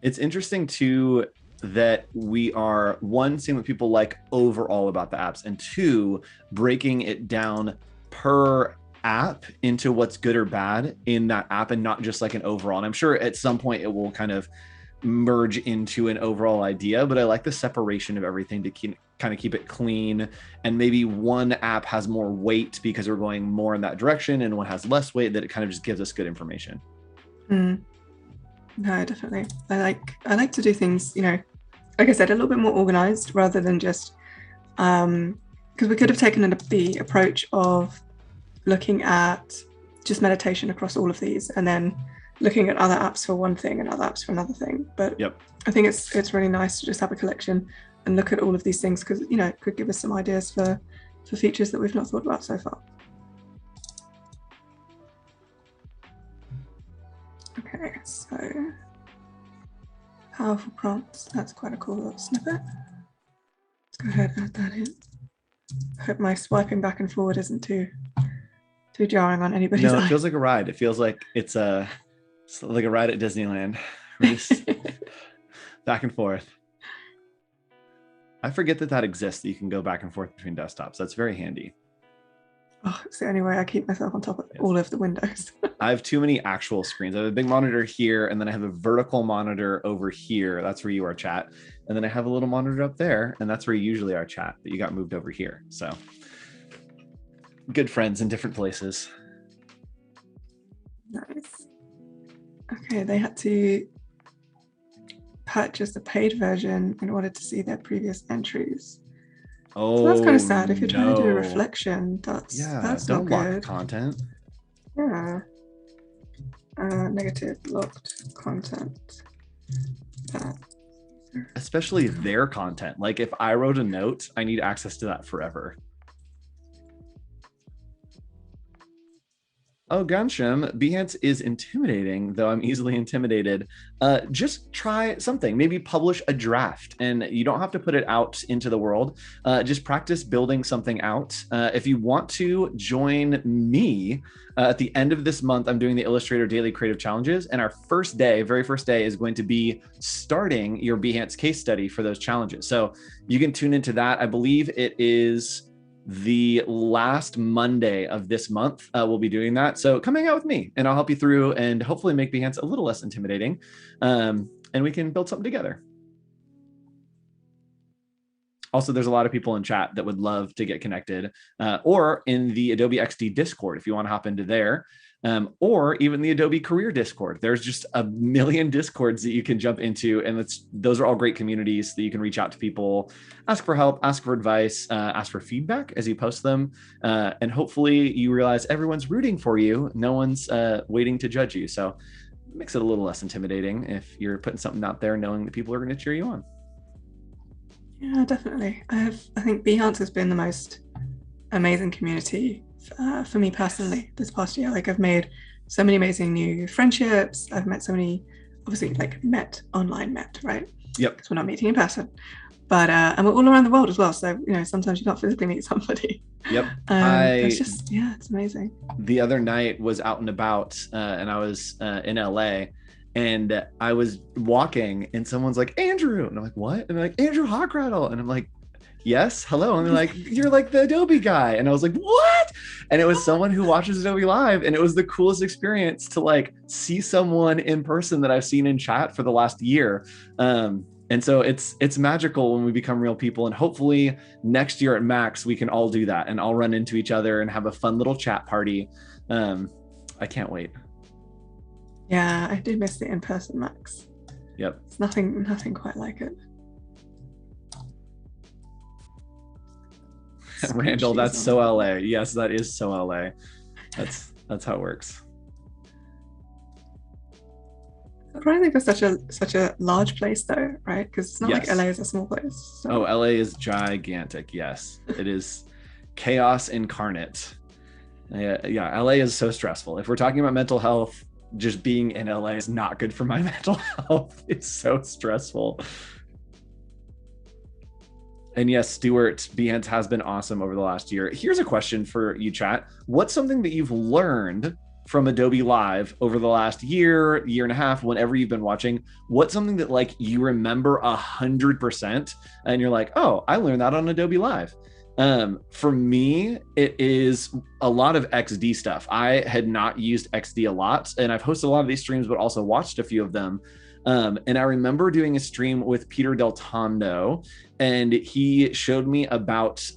It's interesting too that we are, one, seeing what people like overall about the apps, and two, breaking it down per app into what's good or bad in that app and not just like an overall. And I'm sure at some point it will kind of merge into an overall idea, but I like the separation of everything to kind of keep it clean. And maybe one app has more weight because we're going more in that direction, and one has less weight, that it kind of just gives us good information. No, definitely. I like to do things, like I said, a little bit more organized rather than just because we could have taken the approach of looking at just meditation across all of these and then looking at other apps for one thing and other apps for another thing. But yep. I think it's really nice to just have a collection and look at all of these things because it could give us some ideas for features that we've not thought about so far. Okay, so powerful prompts. That's quite a cool little snippet. Let's go ahead and add that in. hope my swiping back and forward isn't too jarring on anybody's No, it eye. feels like a ride. It feels like it's like a ride at Disneyland. We're just back and forth. I forget that exists, that you can go back and forth between desktops. That's very handy. Oh, it's the only way I keep myself on top of all of the windows. I have too many actual screens. I have a big monitor here, and then I have a vertical monitor over here. That's where you are, chat. And then I have a little monitor up there, and that's where you usually are, chat, but you got moved over here. So good friends in different places. Nice. Okay, they had to purchase the paid version in order to see their previous entries. Oh, so that's kind of sad. If you're trying to do a reflection, that's don't not lock good. content. Yeah. Negative locked content. Especially their content. Like if I wrote a note, I need access to that forever. Oh, Gansham, Behance is intimidating, though I'm easily intimidated. Just try something, maybe publish a draft, and you don't have to put it out into the world. Just practice building something out. If you want to join me, at the end of this month, I'm doing the Illustrator Daily Creative Challenges, and our very first day is going to be starting your Behance case study for those challenges. So you can tune into that. I believe it is the last Monday of this month. We'll be doing that. So come hang out with me and I'll help you through and hopefully make Behance a little less intimidating. And we can build something together. Also, there's a lot of people in chat that would love to get connected, or in the Adobe XD Discord, if you want to hop into there. Or even the Adobe Career Discord. There's just a million Discords that you can jump into, and those are all great communities that you can reach out to people, ask for help, ask for advice, ask for feedback as you post them, and hopefully you realize everyone's rooting for you. No one's waiting to judge you. So it makes it a little less intimidating if you're putting something out there knowing that people are going to cheer you on. Yeah, definitely. I think Behance has been the most amazing community for me personally this past year. Like I've made so many amazing new friendships. I've met so many, obviously like online, right? Yep. Because we're not meeting in person, but and we're all around the world as well. So sometimes you can't physically meet somebody. Yep. It's amazing. The other night was out and about, and I was in LA. And I was walking, and someone's like, Andrew, and I'm like, what? And they're like, Andrew Hockrattle, and I'm like, yes, hello. And they're like, you're like the Adobe guy. And I was like, what? And it was someone who watches Adobe Live. And it was the coolest experience to like see someone in person that I've seen in chat for the last year. And so it's magical when we become real people. And hopefully next year at Max, we can all do that and all run into each other and have a fun little chat party. I can't wait. Yeah, I do miss the in-person Max. Yep. It's nothing quite like it. Randall, that's so LA. Yes, that is so LA. That's how it works. Surprisingly for such a large place though, right? Because it's not like LA is a small place. So. Oh, LA is gigantic. Yes, it is chaos incarnate. Yeah, LA is so stressful. If we're talking about mental health, just being in LA is not good for my mental health. It's so stressful. And yes, Stuart, Behance has been awesome over the last year. Here's a question for you, chat. What's something that you've learned from Adobe Live over the last year and a half, whenever you've been watching? What's something that like you remember 100% and you're like, oh, I learned that on Adobe Live? For me, it is a lot of XD stuff. I had not used XD a lot, and I've hosted a lot of these streams, but also watched a few of them. And I remember doing a stream with Peter Del Tondo, and he showed me about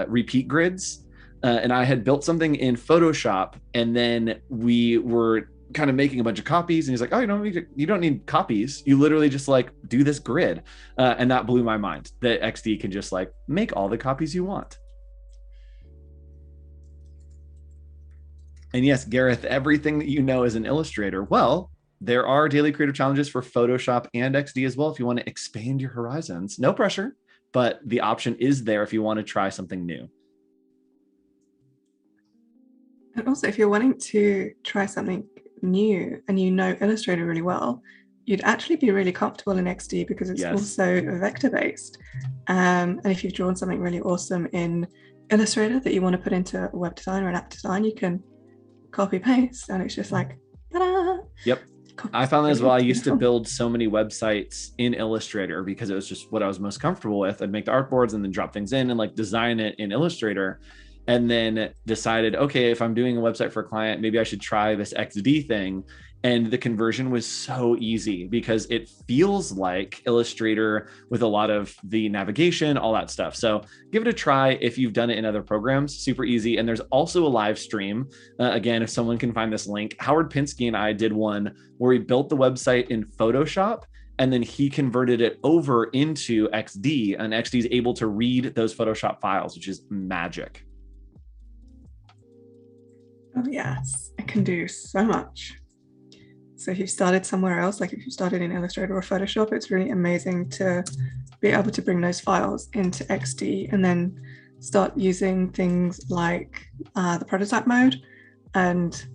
repeat grids. And I had built something in Photoshop, and then we were kind of making a bunch of copies, and he's like, oh, you don't need copies. You literally just like do this grid. And that blew my mind that XD can just like make all the copies you want. And yes, Gareth, everything that you know as an illustrator, well, there are daily creative challenges for Photoshop and XD as well if you want to expand your horizons. No pressure, but the option is there if you want to try something new. And also, if you're wanting to try something new and you know Illustrator really well, you'd actually be really comfortable in XD because it's also vector based. And if you've drawn something really awesome in Illustrator that you want to put into a web design or an app design, you can copy paste, and it's just like, ta-da! Yep. I found that as well. I used to build so many websites in Illustrator because it was just what I was most comfortable with. I'd make the artboards and then drop things in and like design it in Illustrator, and then decided, okay, if I'm doing a website for a client, maybe I should try this XD thing. And the conversion was so easy because it feels like Illustrator with a lot of the navigation, all that stuff. So give it a try if you've done it in other programs, super easy. And there's also a live stream. Again, if someone can find this link, Howard Pinsky and I did one where we built the website in Photoshop, and then he converted it over into XD, and XD is able to read those Photoshop files, which is magic. Oh yes, it can do so much. So if you've started somewhere else, like if you started in Illustrator or Photoshop, it's really amazing to be able to bring those files into XD and then start using things like the prototype mode and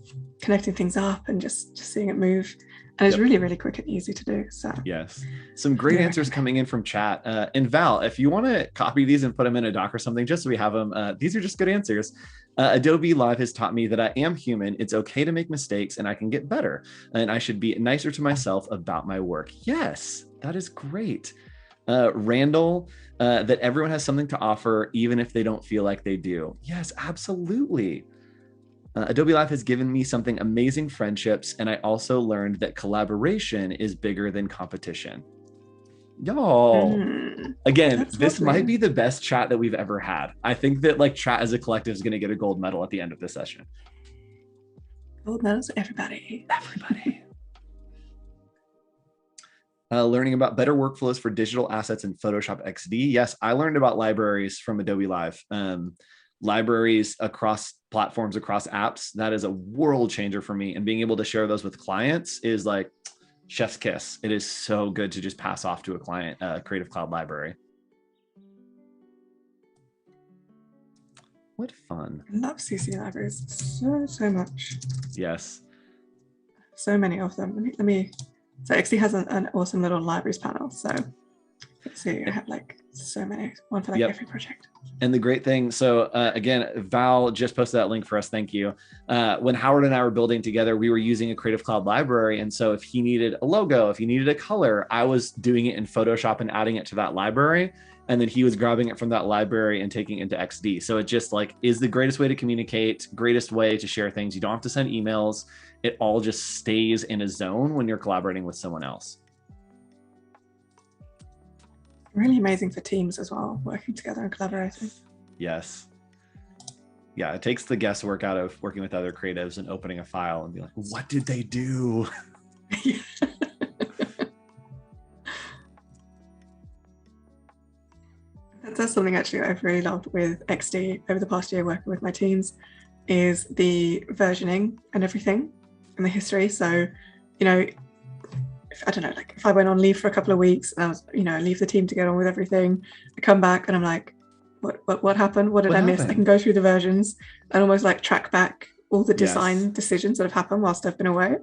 connecting things up and just seeing it move. And it's really, really quick and easy to do. So yes, some great answers coming in from chat. And Val, if you want to copy these and put them in a doc or something, just so we have them, these are just good answers. Adobe Live has taught me that I am human. It's okay to make mistakes and I can get better. And I should be nicer to myself about my work. Yes, that is great. Randall, that everyone has something to offer, even if they don't feel like they do. Yes, absolutely. Adobe Live has given me something amazing friendships, and I also learned that collaboration is bigger than competition. Y'all, again, this might be the best chat that we've ever had. I think that like chat as a collective is going to get a gold medal at the end of this session. Gold medals, everybody. Learning about better workflows for digital assets in Photoshop XD. Yes, I learned about libraries from Adobe Live. Libraries across platforms, across apps, that is a world changer for me. And being able to share those with clients is like chef's kiss. It is so good to just pass off to a client, Creative Cloud library. What fun. I love CC libraries so much. Yes. So many of them. Let me so XD has an awesome little libraries panel. So I have like so many, one for like every project. And the great thing, so again, Val just posted that link for us. Thank you. When Howard and I were building together, we were using a Creative Cloud library. And so if he needed a logo, if he needed a color, I was doing it in Photoshop and adding it to that library. And then he was grabbing it from that library and taking it into XD. So it just like is the greatest way to communicate, greatest way to share things. You don't have to send emails. It all just stays in a zone when you're collaborating with someone else. Really amazing for teams as well, working together and collaborating. Yes. Yeah, it takes the guesswork out of working with other creatives and opening a file and be like, what did they do? That's something actually I've really loved with XD over the past year working with my teams is the versioning and everything and the history. So, you know, I don't know, like if I went on leave for a couple of weeks and I was, you know, leave the team to get on with everything, I come back and I'm like, what happened? What did I miss? I can go through the versions and almost like track back all the design decisions that have happened whilst I've been away.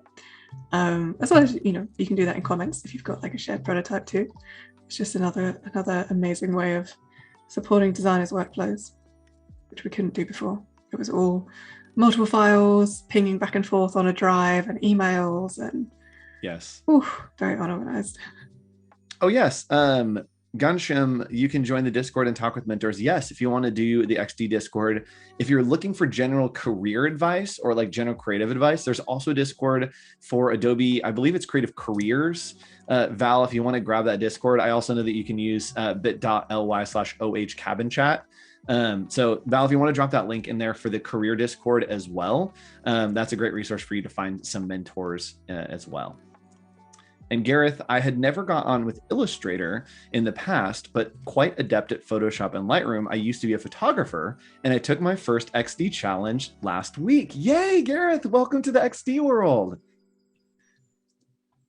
As well as, you know, you can do that in comments if you've got like a shared prototype too. It's just another amazing way of supporting designers' workflows, which we couldn't do before. It was all multiple files, pinging back and forth on a drive and emails and very unorganized. Oh, yes. Gansham, you can join the Discord and talk with mentors. Yes, if you want to do the XD Discord. If you're looking for general career advice or like general creative advice, there's also Discord for Adobe. I believe it's Creative Careers. Val, if you want to grab that Discord, I also know that you can use bit.ly/OH cabin chat. So Val, if you want to drop that link in there for the career Discord as well, that's a great resource for you to find some mentors as well. And Gareth, I had never got on with Illustrator in the past, but quite adept at Photoshop and Lightroom. I used to be a photographer and I took my first XD challenge last week. Yay, Gareth, welcome to the XD world.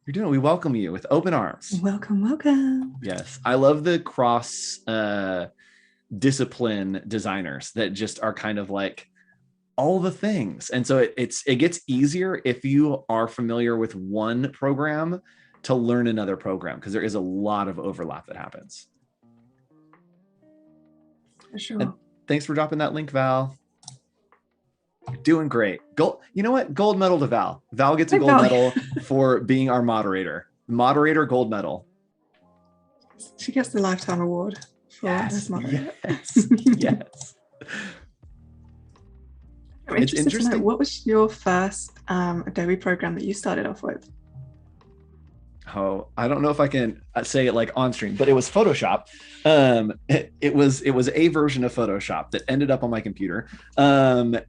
You're doing it. We welcome you with open arms. Welcome, welcome. Yes, I love the cross discipline designers that just are kind of like all the things. And so it gets easier if you are familiar with one program to learn another program, because there is a lot of overlap that happens. For sure. And Thanks for dropping that link, Val. You're doing great. Gold. You know what? Gold medal to Val. Val gets a gold medal for being our moderator. Moderator gold medal. She gets the lifetime award for this moderator. Yes. Yes. I'm interested to know, what was your first Adobe program that you started off with? Oh, I don't know if I can say it like on stream, but it was Photoshop. It was a version of Photoshop that ended up on my computer. And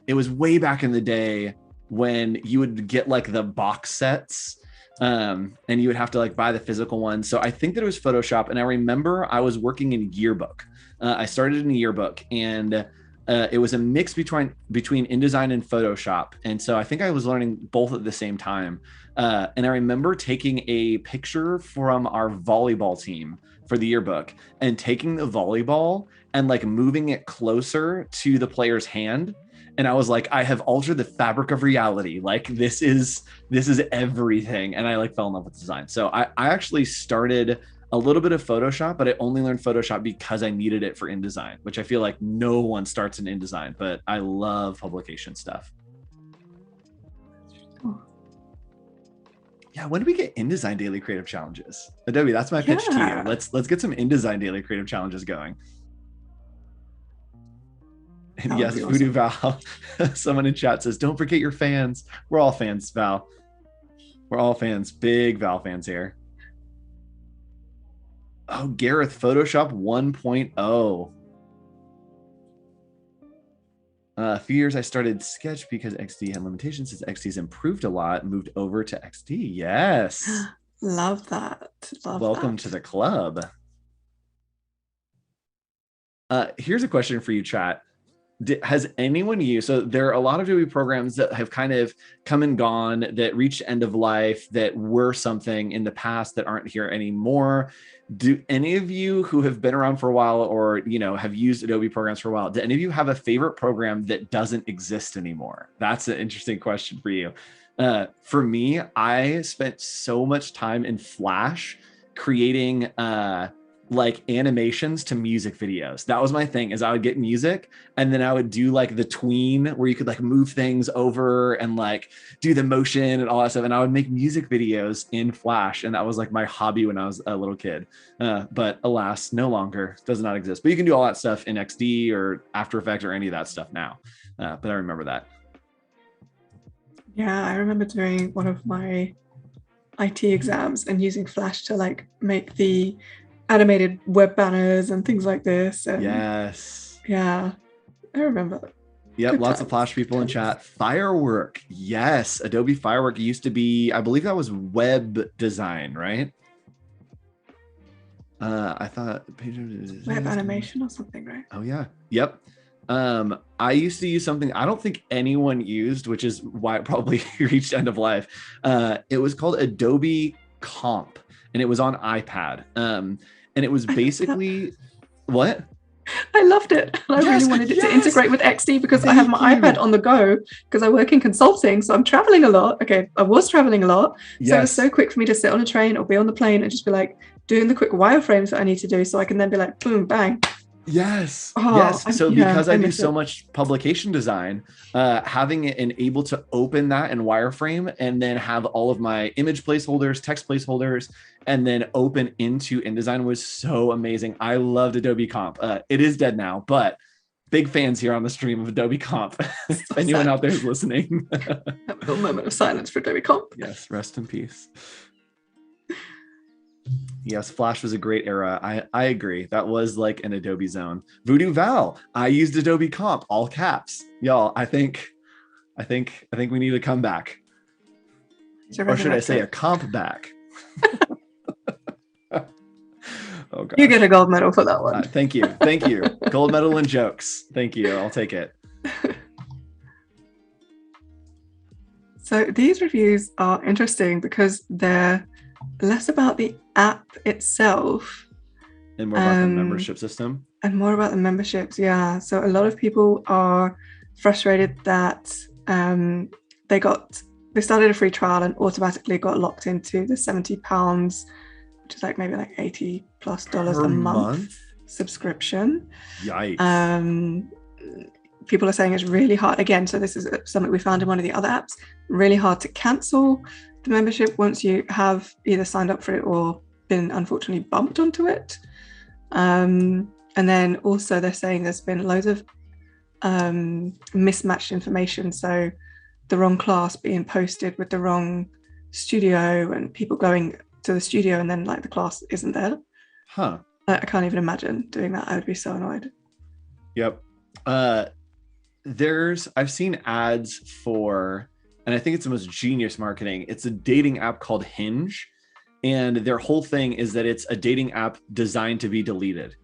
it was way back in the day when you would get like the box sets, and you would have to like buy the physical one. So I think that it was Photoshop. And I remember I was working in Yearbook. I started in a Yearbook, and it was a mix between InDesign and Photoshop. And so I think I was learning both at the same time. And I remember taking a picture from our volleyball team for the Yearbook and taking the volleyball and like moving it closer to the player's hand. And I was like, I have altered the fabric of reality. Like this is everything. And I like fell in love with design. So I actually started a little bit of Photoshop, but I only learned Photoshop because I needed it for InDesign, which I feel like no one starts in InDesign, but I love publication stuff. Yeah, when do we get InDesign daily creative challenges? Adobe, that's my pitch to you. Let's get some InDesign daily creative challenges going. And yes, awesome. Voodoo Val, someone in chat says, don't forget your fans. We're all fans, Val. We're all fans, big Val fans here. Oh, Gareth, Photoshop 1.0. A few years I started Sketch because XD had limitations. Since XD's improved a lot, moved over to XD. Yes. Love that. Welcome to the club. Here's a question for you, chat. Has anyone used, so there are a lot of Adobe programs that have kind of come and gone, that reached end of life, that were something in the past that aren't here anymore. Do any of you who have been around for a while, or have used Adobe programs for a while, do any of you have a favorite program that doesn't exist anymore? That's an interesting question for you. For me, I spent so much time in Flash creating like animations to music videos. That was my thing, is I would get music and then I would do like the tween where you could like move things over and like do the motion and all that stuff. And I would make music videos in Flash. And that was like my hobby when I was a little kid. But alas, no longer, does not exist. But you can do all that stuff in XD or After Effects or any of that stuff now. But I remember that. Yeah, I remember doing one of my IT exams and using Flash to like make the animated web banners and things like this. And yes. Yeah, I remember. Yep, good lots times. Of Flash people in chat. Firework. Yes, Adobe Firework used to be, I believe that was web design, right? I thought web animation or something, right? Oh yeah. Yep. I used to use something I don't think anyone used, which is why it probably reached end of life. It was called Adobe Comp, and it was on iPad. And it was basically what? I loved it. I really wanted it to integrate with XD because I have my iPad on the go because I work in consulting. So I'm traveling a lot. Okay, I was traveling a lot. So it was so quick for me to sit on a train or be on the plane and just be like doing the quick wireframes that I need to do. So I can then be like, boom, bang. Yes. Yes. So because I do so much publication design, having it and able to open that in wireframe and then have all of my image placeholders, text placeholders, and then open into InDesign was so amazing. I loved Adobe Comp. It is dead now, but big fans here on the stream of Adobe Comp. If anyone out there is listening. A little moment of silence for Adobe Comp. Yes. Rest in peace. Yes, Flash was a great era. I agree. That was like an Adobe zone. Voodoo Val, I used Adobe Comp, all caps. Y'all, I think we need to come back. Or should I say a comp back? Oh God. You get a gold medal for that one. Thank you. Thank you. Gold medal and jokes. Thank you. I'll take it. So these reviews are interesting because they're less about the app itself and more about the membership system and more about the memberships. Yeah, so a lot of people are frustrated that they started a free trial and automatically got locked into the £70, which is like maybe like $80+ a month. subscription. Yikes. People are saying it's really hard. Again, so this is something we found in one of the other apps. Really hard to cancel the membership once you have either signed up for it or been unfortunately bumped onto it. And then also they're saying there's been loads of mismatched information. So the wrong class being posted with the wrong studio and people going to the studio and then like the class isn't there. Huh. I can't even imagine doing that. I would be so annoyed. Yep. I've seen ads for, and I think it's the most genius marketing. It's a dating app called Hinge. And their whole thing is that it's a dating app designed to be deleted.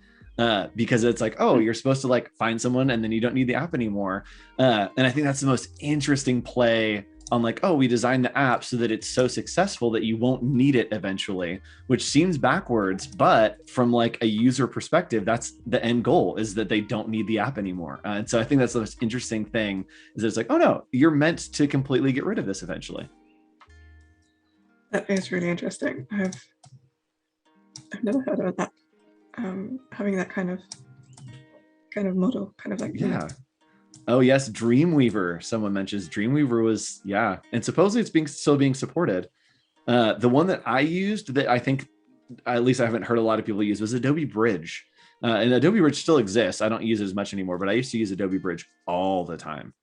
Because it's like, oh, you're supposed to like find someone and then you don't need the app anymore. And I think that's the most interesting play on like, oh, we designed the app so that it's so successful that you won't need it eventually, which seems backwards. But from like a user perspective, that's the end goal, is that they don't need the app anymore. And so I think that's the most interesting thing, is that it's like, oh no, you're meant to completely get rid of this eventually. That is really interesting. I've never heard of that. Having that kind of model, kind of like, yeah. Oh yes, Dreamweaver. Someone mentions Dreamweaver was, yeah, and supposedly it's still being supported. The one that I used, that I think, at least I haven't heard a lot of people use, was Adobe Bridge. And Adobe Bridge still exists. I don't use it as much anymore, but I used to use Adobe Bridge all the time.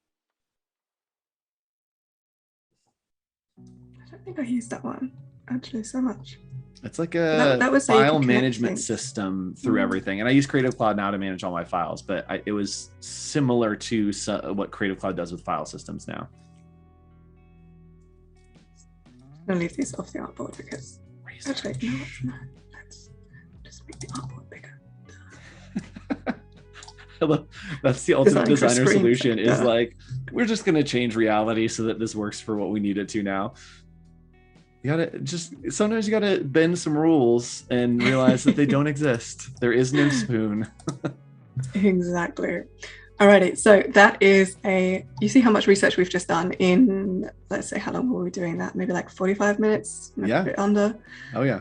I don't think I used that one actually so much. It's like a that was file management system through everything. And I use Creative Cloud now to manage all my files, but it was similar to what Creative Cloud does with file systems now. I'm going to leave these off the artboard because actually, no, let's just make the artboard bigger. That's the ultimate designer solution, is like, we're just going to change reality so that this works for what we need it to now. You gotta sometimes you gotta bend some rules and realize that they don't exist. There is no spoon. Exactly. Alrighty, so that is you see how much research we've just done in, let's say, how long were we doing that? Maybe like 45 minutes, maybe a bit under. Oh yeah.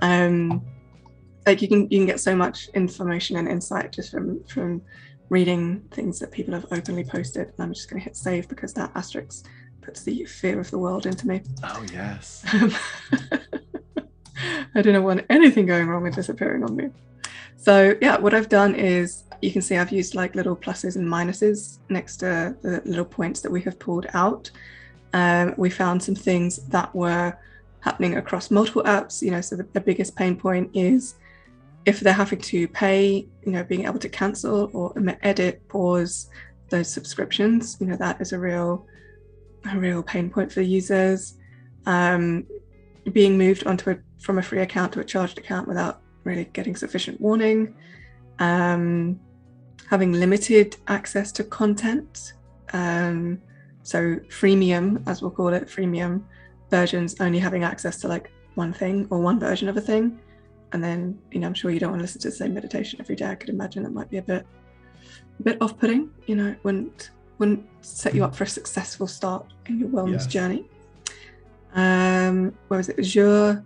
Like you can get so much information and insight just from reading things that people have openly posted. And I'm just gonna hit save because that asterisk puts the fear of the world into me. Oh yes. I don't want anything going wrong with disappearing on me. So yeah, what I've done is, you can see I've used like little pluses and minuses next to the little points that we have pulled out. We found some things that were happening across multiple apps, so the biggest pain point is if they're having to pay, being able to cancel or edit, pause those subscriptions, that is a real pain point for the users. Being moved from a free account to a charged account without really getting sufficient warning. Having limited access to content. So freemium, as we'll call it, freemium versions only having access to like one thing or one version of a thing. And then, I'm sure you don't want to listen to the same meditation every day. I could imagine that might be a bit off-putting, it wouldn't set you up for a successful start in your wellness journey. Where was it? Azure.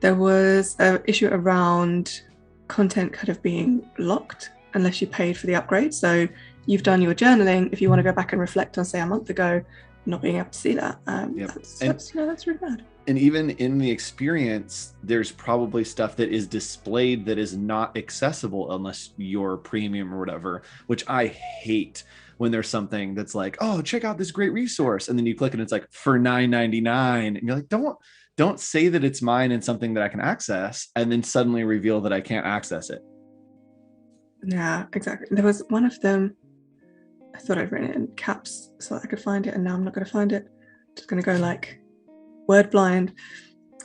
There was an issue around content kind of being locked unless you paid for the upgrade. So you've done your journaling. If you want to go back and reflect on, say, a month ago, not being able to see that, that's really bad. And even in the experience, there's probably stuff that is displayed that is not accessible unless you're premium or whatever, which I hate. When there's something that's like, oh, check out this great resource, and then you click and it's like for $9.99, and you're like, don't say that it's mine and something that I can access, and then suddenly reveal that I can't access it. Yeah, exactly. There was one of them, I thought I'd written it in caps so that I could find it, and now I'm not going to find it. I'm just going to go like word blind.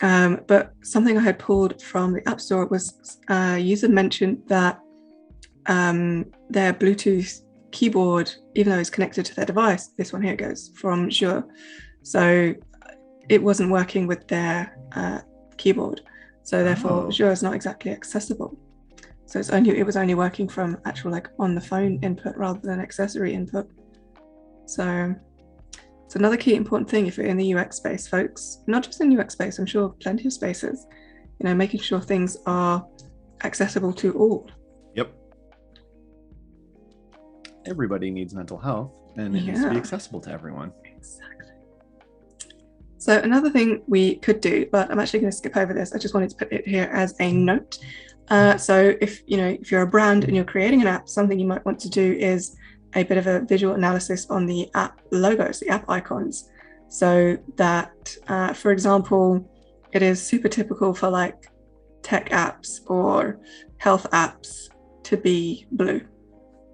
But something I had pulled from the App Store was a user mentioned that their Bluetooth keyboard, even though it's connected to their device, this one here goes from Azure, so it wasn't working with their keyboard, so therefore Azure is not exactly accessible. So it was only working from actual like on the phone input rather than accessory input. So it's another key important thing if you're in the UX space, folks, not just in UX space, I'm sure plenty of spaces, making sure things are accessible to all. Yep. Everybody needs mental health, and it needs to be accessible to everyone. Exactly. So another thing we could do, but I'm actually going to skip over this. I just wanted to put it here as a note. So if you're a brand and you're creating an app, something you might want to do is a bit of a visual analysis on the app logos, the app icons. So that, for example, it is super typical for like tech apps or health apps to be blue.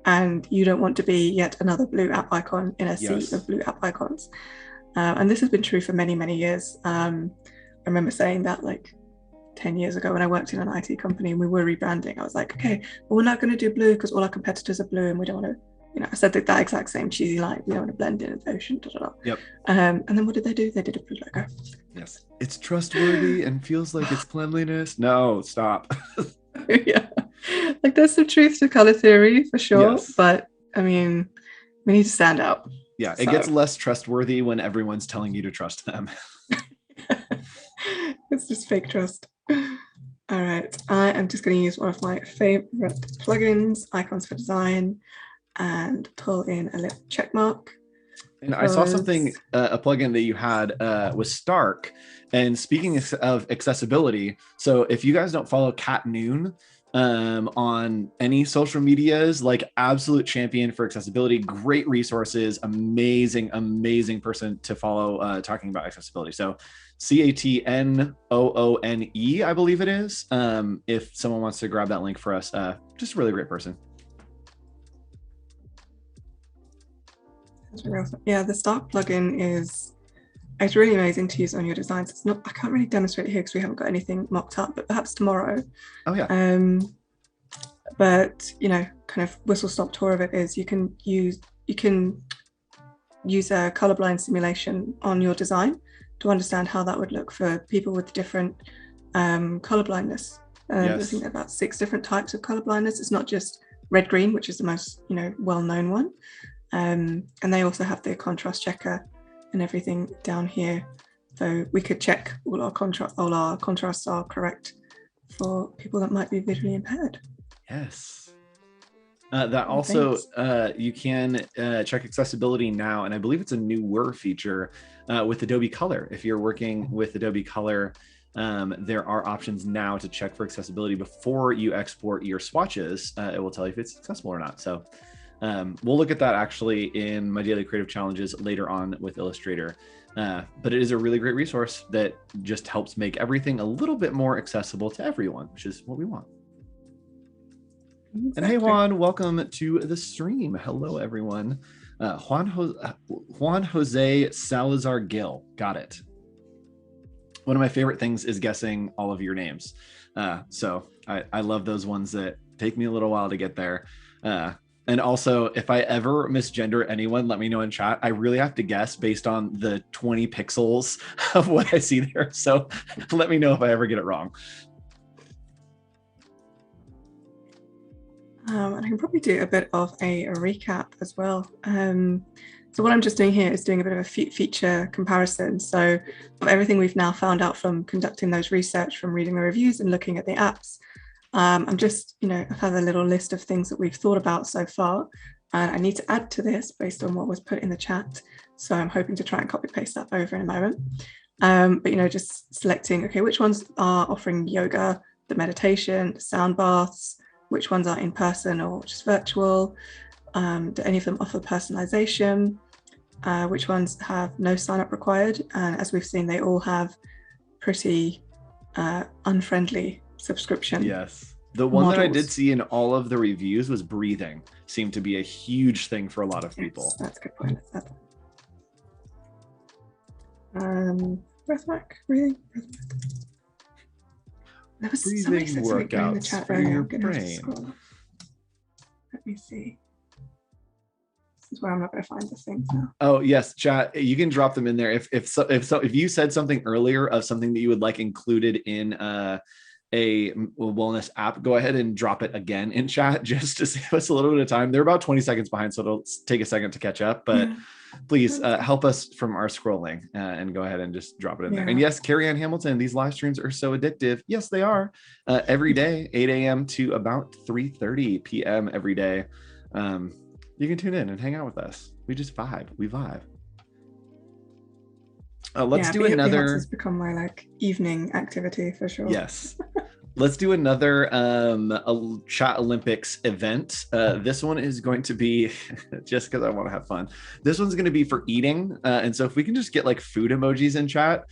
And you don't want to be yet another blue app icon in a sea of blue app icons. And this has been true for many, many years. I remember saying that like 10 years ago when I worked in an IT company and we were rebranding. I was like, okay, well, we're not going to do blue because all our competitors are blue and we don't want to, I said that exact same cheesy line. We don't want to blend in with the ocean. Yep. And then what did they do? They did a blue logo. Yes. It's trustworthy and feels like it's cleanliness. No, stop. Yeah. Like there's some truth to color theory for sure. But I mean, we need to stand out. Yeah, it gets less trustworthy when everyone's telling you to trust them. It's just fake trust. All right, I am just going to use one of my favorite plugins, Icons for Design, and pull in a little check mark. And I saw something, a plugin that you had was Stark. And speaking of accessibility, so if you guys don't follow Cat Noon on any social medias, like absolute champion for accessibility, great resources, amazing person to follow talking about accessibility. So CatNoone, I believe it is. If someone wants to grab that link for us, just a really great person. Yeah, the Stark plugin it's really amazing to use on your designs. It's not, I can't really demonstrate it here because we haven't got anything mocked up, but perhaps tomorrow. Oh yeah. But kind of whistle stop tour of it is you can use a colorblind simulation on your design to understand how that would look for people with different color blindness. I think there are about 6 different types of color blindness. It's not just red green, which is the most well-known one. And they also have the contrast checker and everything down here. So we could check all our contrasts are correct for people that might be visually impaired. Yes. That also, you can check accessibility now, and I believe it's a newer feature with Adobe Color. If you're working with Adobe Color, there are options now to check for accessibility before you export your swatches. It will tell you if it's accessible or not. So we'll look at that actually in my daily creative challenges later on with Illustrator. But it is a really great resource that just helps make everything a little bit more accessible to everyone, which is what we want. Exactly. And hey, Juan, welcome to the stream. Hello, everyone. Juan Jose Salazar Gil. Got it. One of my favorite things is guessing all of your names. So I love those ones that take me a little while to get there. And also, if I ever misgender anyone, let me know in chat. I really have to guess based on the 20 pixels of what I see there. So let me know if I ever get it wrong. And I can probably do a bit of a recap as well. So what I'm just doing here is doing a bit of a feature comparison. So of everything we've now found out from conducting those research, from reading the reviews and looking at the apps, I'm just, I've had a little list of things that we've thought about so far, and I need to add to this based on what was put in the chat. So I'm hoping to try and copy paste that over in a moment. But, just selecting, okay, which ones are offering yoga, the meditation, sound baths, which ones are in person or just virtual? Do any of them offer personalization? Which ones have no sign up required? And as we've seen, they all have pretty unfriendly subscription. Yes. The one models that I did see in all of the reviews was breathing seemed to be a huge thing for a lot of people. Yes, that's a good point. Breath work, breathing. There was breathing workouts in the chat for your brain. Let me see. This is where I'm not going to find the things now. Oh yes, chat. You can drop them in there. If you said something earlier of something that you would like included in a wellness app, go ahead and drop it again in chat just to save us a little bit of time. They're about 20 seconds behind, so it'll take a second to catch up, but please help us from our scrolling and go ahead and just drop it in there. And yes, Carrie Ann Hamilton, these live streams are so addictive. Yes, they are. Every day, 8 a.m. to about 3:30 p.m. every day. You can tune in and hang out with us. We just vibe. We vibe. Let's do another. It's become my like evening activity for sure. Yes. Let's do another Chat Olympics event. This one is going to be, just because I want to have fun, this one's going to be for eating. And so if we can just get like food emojis in chat,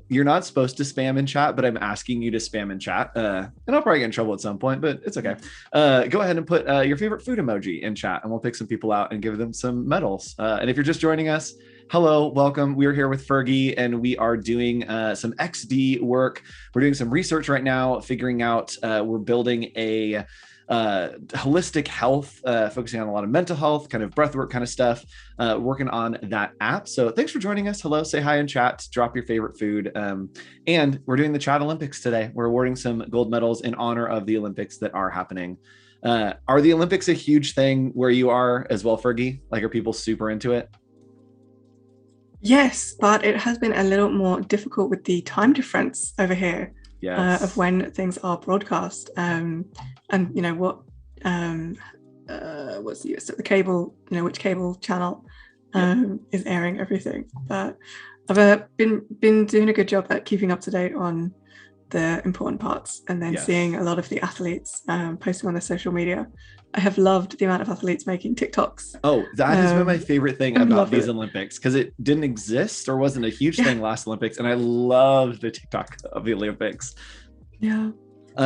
you're not supposed to spam in chat, but I'm asking you to spam in chat. And I'll probably get in trouble at some point, but it's okay. Go ahead and put your favorite food emoji in chat, and we'll pick some people out and give them some medals. And if you're just joining us, hello, welcome. We're here with Fergie, and we are doing some XD work. We're doing some research right now, figuring out, we're building a holistic health, focusing on a lot of mental health, kind of breathwork kind of stuff, working on that app. So thanks for joining us. Hello, say hi in chat, drop your favorite food. And we're doing the Chat Olympics today. We're awarding some gold medals in honor of the Olympics that are happening. Are the Olympics a huge thing where you are as well, Fergie? Like, are people super into it? Yes, but it has been a little more difficult with the time difference over here. Yes. Of when things are broadcast, and you know what's the cable, you know, which cable channel is airing everything. But I've been doing a good job at keeping up to date on the important parts, and then seeing a lot of the athletes posting on their social media. I have loved the amount of athletes making TikToks. Oh, that has been my favorite thing about these Olympics, because it didn't exist or wasn't a huge thing last Olympics, and I loved the TikTok of the Olympics. Yeah.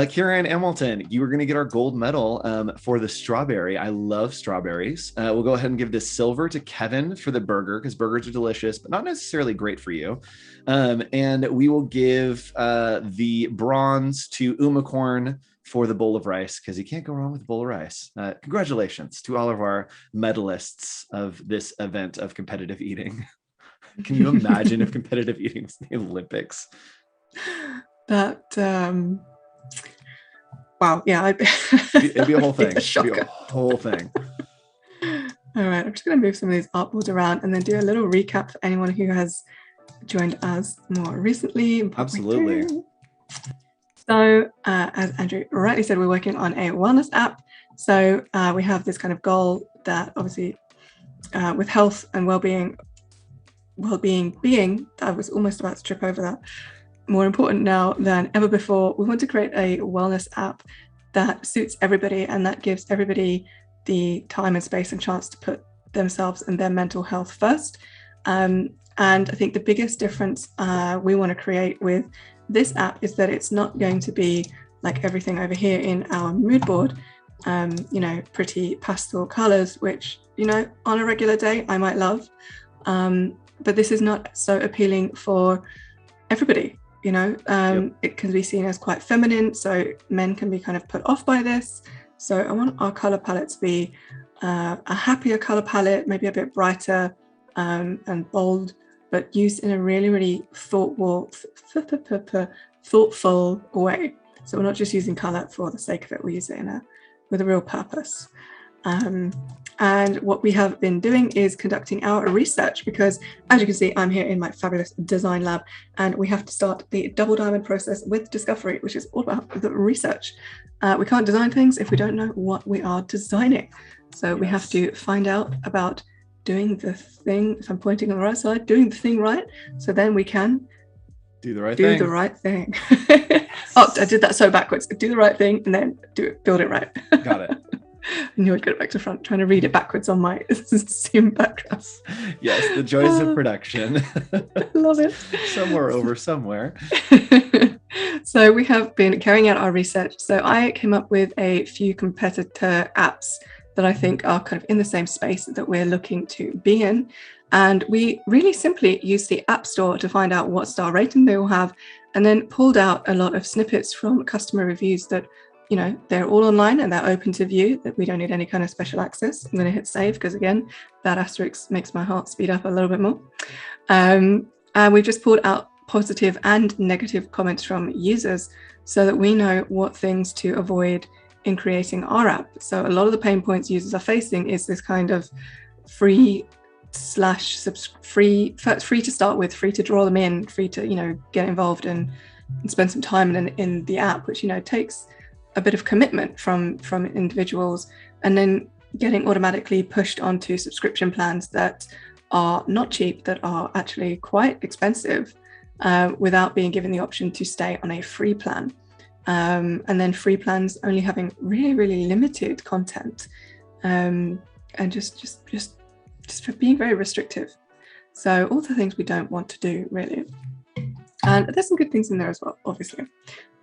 Kieran Hamilton, you were going to get our gold medal for the strawberry. I love strawberries. We'll go ahead and give this silver to Kevin for the burger, because burgers are delicious, but not necessarily great for you. And we will give the bronze to Umacorn for the bowl of rice, because you can't go wrong with a bowl of rice. Congratulations to all of our medalists of this event of competitive eating. Can you imagine if competitive eating was the Olympics? That wow, yeah, it'd be a whole thing. It'd be a whole thing. All right, I'm just going to move some of these artboards around and then do a little recap for anyone who has joined us more recently. Absolutely. So as Andrew rightly said, we're working on a wellness app. So we have this kind of goal that obviously with health and well-being being, I was almost about to trip over that, more important now than ever before. We want to create a wellness app that suits everybody and that gives everybody the time and space and chance to put themselves and their mental health first. And I think the biggest difference we want to create with this app is that it's not going to be like everything over here in our mood board, you know, pretty pastel colors, which, you know, on a regular day I might love. But this is not so appealing for everybody, you know. It can be seen as quite feminine, so men can be kind of put off by this. So I want our color palette to be a happier color palette, maybe a bit brighter and bold, but used in a really, really thoughtful way. So we're not just using color for the sake of it, we use it with a real purpose. And what we have been doing is conducting our research, because as you can see, I'm here in my fabulous design lab, and we have to start the double diamond process with discovery, which is all about the research. We can't design things if we don't know what we are designing. So we have to find out about doing the thing, if I'm pointing on the right side, doing the thing right, so then we can do the right thing. Oh, I did that so backwards. Do the right thing and then build it right. Got it. I knew I'd get it back to front, trying to read it backwards on my Zoom background. Yes, the joys of production. Love it. Somewhere over somewhere. So we have been carrying out our research. So I came up with a few competitor apps that I think are kind of in the same space that we're looking to be in. And we really simply used the App Store to find out what star rating they will have, and then pulled out a lot of snippets from customer reviews that, you know, they're all online and they're open to view, that we don't need any kind of special access. I'm going to hit save because, again, that asterisk makes my heart speed up a little bit more. And we've just pulled out positive and negative comments from users so that we know what things to avoid in creating our app. So a lot of the pain points users are facing is this kind of free to start with, free to draw them in, free to get involved and spend some time in the app, which takes a bit of commitment from individuals, and then getting automatically pushed onto subscription plans that are not cheap, that are actually quite expensive, without being given the option to stay on a free plan. And then free plans only having really, really limited content, and just for being very restrictive. So all the things we don't want to do, really. And there's some good things in there as well, obviously,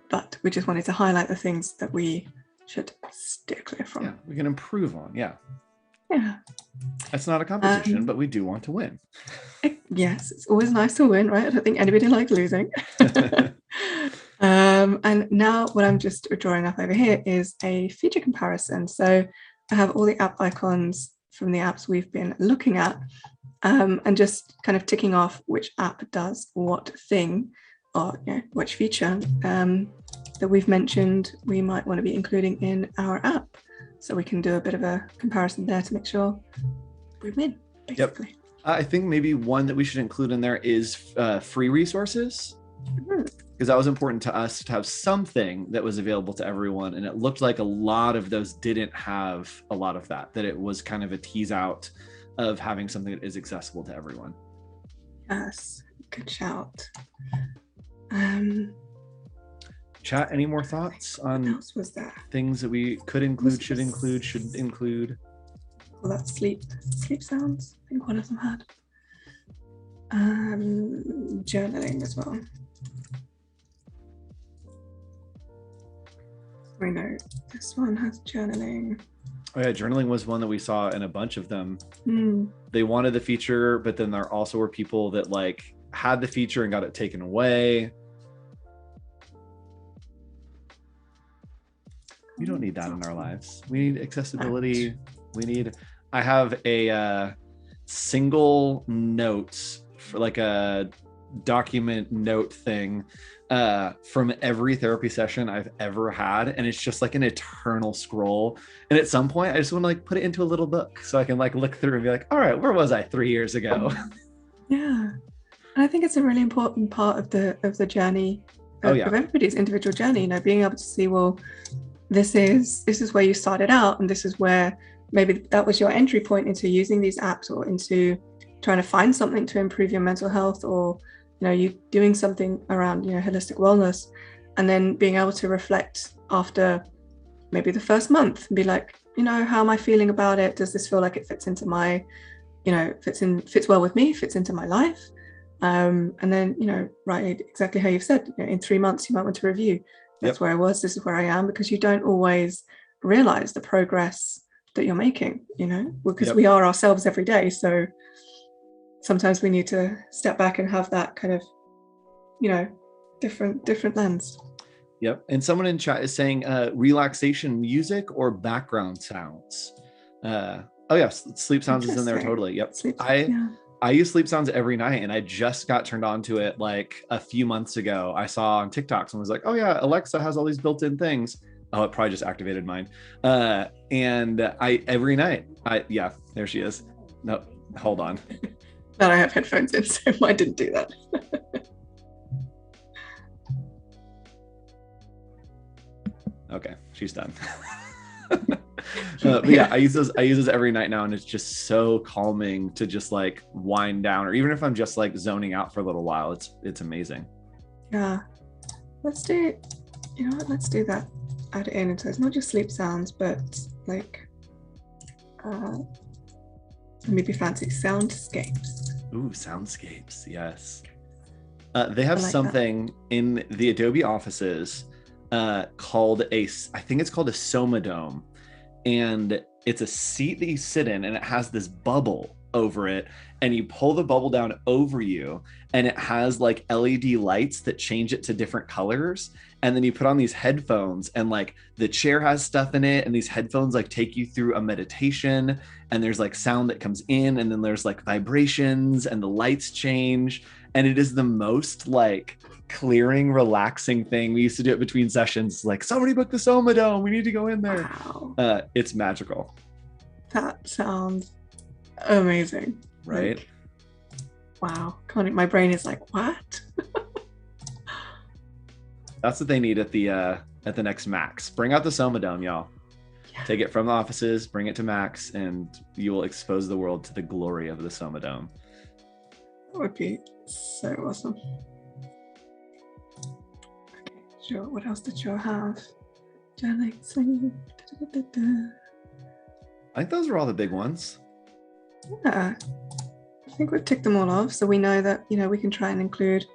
but we just wanted to highlight the things that we should steer clear from. Yeah, we can improve on. Yeah. It's not a competition, but we do want to win. Yes, it's always nice to win, right? I don't think anybody likes losing. And now what I'm just drawing up over here is a feature comparison. So I have all the app icons from the apps we've been looking at, and just kind of ticking off which app does what thing, or which feature that we've mentioned we might want to be including in our app. So we can do a bit of a comparison there to make sure we win, basically. Yep. I think maybe one that we should include in there is free resources, because that was important to us to have something that was available to everyone. And it looked like a lot of those didn't have a lot of that it was kind of a tease out of having something that is accessible to everyone. Yes, good shout. Chat, any more thoughts on things that we could include, should include? Well, that's sleep sounds. I think one of them had. Journaling as well. I know this one has journaling. Oh yeah, journaling was one that we saw in a bunch of them. They wanted the feature, but then there also were people that had the feature and got it taken away. We don't need that in our lives. We need accessibility. I have a single notes for a document note thing from every therapy session I've ever had, and it's just an eternal scroll. And at some point I just want to put it into a little book so I can look through and be all right, where was I 3 years ago? Yeah, and I think it's a really important part of the journey of everybody's individual journey, being able to see, well, this is where you started out, and this is where maybe that was your entry point into using these apps, or into trying to find something to improve your mental health, or you doing something around holistic wellness, and then being able to reflect after maybe the first month and be how am I feeling about it? Does this feel like it fits into my fits well with me, fits into my life? And then right, exactly how you've said, in 3 months you might want to review. That's where I was, this is where I am, because you don't always realize the progress that you're making, because we are ourselves every day. So sometimes we need to step back and have that kind of, different lens. Yep. And someone in chat is saying relaxation music or background sounds. Oh yes, sleep sounds is in there totally. Yep. I use sleep sounds every night, and I just got turned on to it a few months ago. I saw on TikTok someone was oh yeah, Alexa has all these built-in things. Oh, it probably just activated mine. And every night, there she is. No, hold on. But I have headphones in, so I didn't do that. Okay, she's done. But yeah, I use those every night now, and it's just so calming to just wind down, or even if I'm just zoning out for a little while, it's amazing. Yeah, let's do that. Add it in, so it's not just sleep sounds, but maybe fancy soundscapes. Ooh, soundscapes, yes. They have something in the Adobe offices called I think it's called a Soma Dome. And it's a seat that you sit in, and it has this bubble over it, and you pull the bubble down over you, and it has LED lights that change it to different colors. And then you put on these headphones, and the chair has stuff in it, and these headphones take you through a meditation, and there's sound that comes in, and then there's vibrations, and the lights change, and it is the most like clearing, relaxing thing. We used to do it between sessions, like somebody book the Soma Dome, we need to go in there. Wow. It's magical. That sounds amazing. Right? Like, wow. My brain is like, what? That's what they need at the next Max. Bring out the Soma Dome, y'all. Yeah. Take it from the offices, bring it to Max, and you will expose the world to the glory of the Soma Dome. That would be so awesome. Okay, sure. What else did you have? Journaling, singing. I think those are all the big ones. Yeah. I think we've ticked them all off, so we know that, you know, we can try and include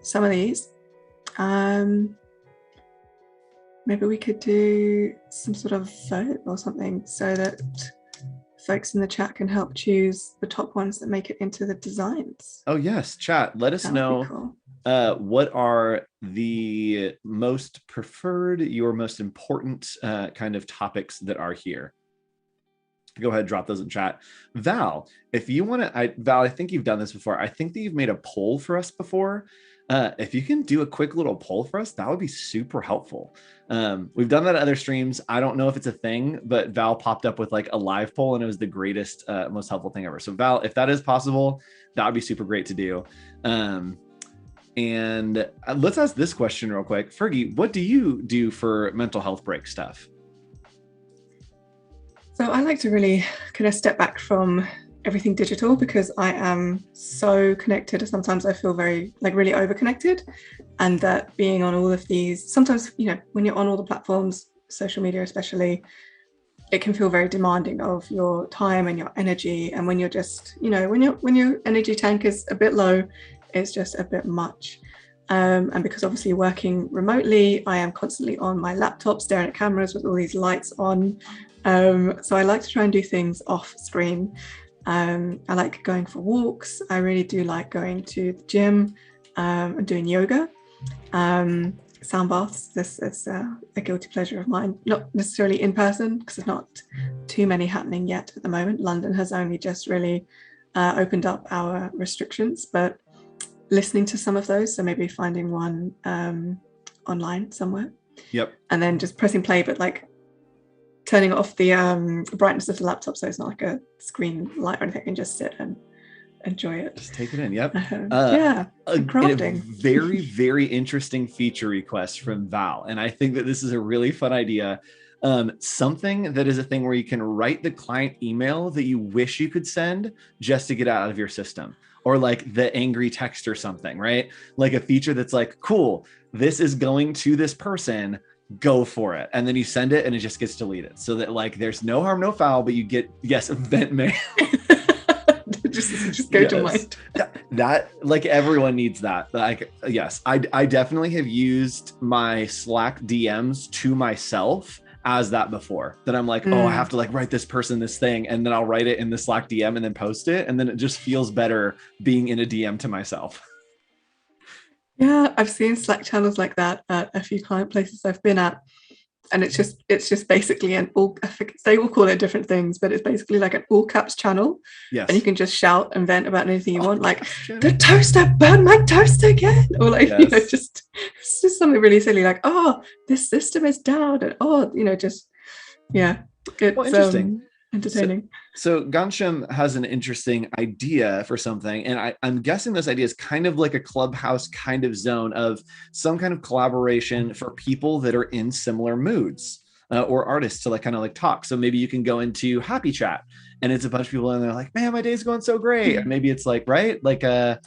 some of these. Maybe we could do some sort of vote or something so that folks in the chat can help choose the top ones that make it into the designs. Oh yes, chat. Let us know cool. What are the most preferred, your most important kind of topics that are here. Go ahead, drop those in chat. Val, if you want to, Val, I think you've done this before. I think that you've made a poll for us before. If you can do a quick little poll for us, that would be super helpful. We've done that at other streams. I don't know if it's a thing, but Val popped up with like a live poll and it was the greatest, most helpful thing ever. So Val, if that is possible, that would be super great to do. And let's ask this question real quick. Fergie, what do you do for mental health break stuff? So I like to really kind of step back from everything digital because I am so connected. Sometimes I feel very really over-connected, and that being on all of these, sometimes, you know, when you're on all the platforms, social media especially, it can feel very demanding of your time and your energy. And when you're just, you know, when your energy tank is a bit low, it's just a bit much. And because obviously working remotely, I am constantly on my laptop staring at cameras with all these lights on. So I like to try and do things off screen. I like going for walks. I really do like going to the gym and doing yoga. Sound baths, this is a guilty pleasure of mine. Not necessarily in person because there's not too many happening yet at the moment. London has only just really opened up our restrictions, but listening to some of those, so maybe finding one online somewhere. Yep. And then just pressing play, but like turning off the brightness of the laptop so it's not like a screen light or anything. I can just sit and enjoy it. Just take it in. Yep. Yeah. Crafting. A very, very interesting feature request from Val. And I think that this is a really fun idea. Something that is a thing where you can write the client email that you wish you could send just to get out of your system. Or like the angry text or something, right? Like a feature that's like, cool, this is going to this person, go for it. And then you send it and it just gets deleted. So that like there's no harm, no foul, but you get, yes, event mail. just go to mind. That like everyone needs that. Like, yes, I definitely have used my Slack DMs to myself as that before, that I'm like, oh, I have to like write this person this thing, and then I'll write it in the Slack DM and then post it, and then it just feels better being in a DM to myself. Yeah, I've seen Slack channels like that at a few client places I've been at, and it's just basically an all, they all call it different things, but it's basically like an all caps channel. Yes. And you can just shout and vent about anything you want, like the toaster burned my toaster again, or like, you know, just it's just something really silly, like, oh, this system is down, and oh, you know, just it's interesting. Entertaining. So Gansham has an interesting idea for something, and I'm guessing this idea is kind of like a clubhouse kind of zone of some kind of collaboration for people that are in similar moods or artists to like kind of like talk. So maybe you can go into happy chat and it's a bunch of people and they're like, man, my day's going so great. And maybe it's like, right, like a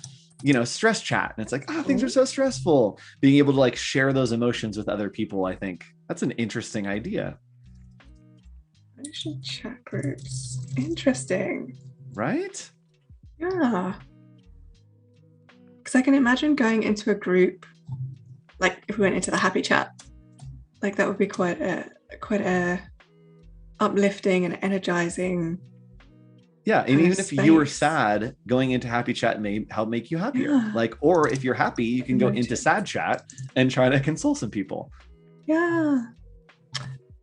stress chat, and it's like, things are so stressful. Being able to like share those emotions with other people, I think that's an interesting idea. Chat groups. Interesting. Right? Yeah. Because I can imagine going into a group, like if we went into the happy chat, like that would be quite a uplifting and energizing. Yeah, and even if you were sad, going into happy chat may help make you happier. Yeah. Like, or if you're happy, you can go into sad chat and try to console some people. Yeah.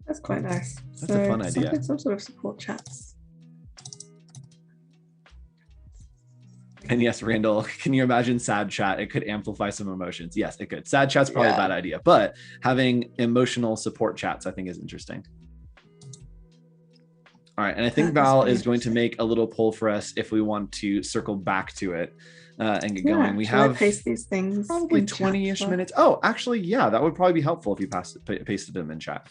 That's quite nice. That's a fun idea. Some sort of support chats. And yes, Randall, can you imagine sad chat? It could amplify some emotions. Yes, it could. Sad chat's probably a bad idea, but having emotional support chats, I think, is interesting. All right, and I think Val is going to make a little poll for us if we want to circle back to it and get going. We have paste these things probably 20-ish minutes. Oh, actually, yeah, that would probably be helpful if you pasted them in chat.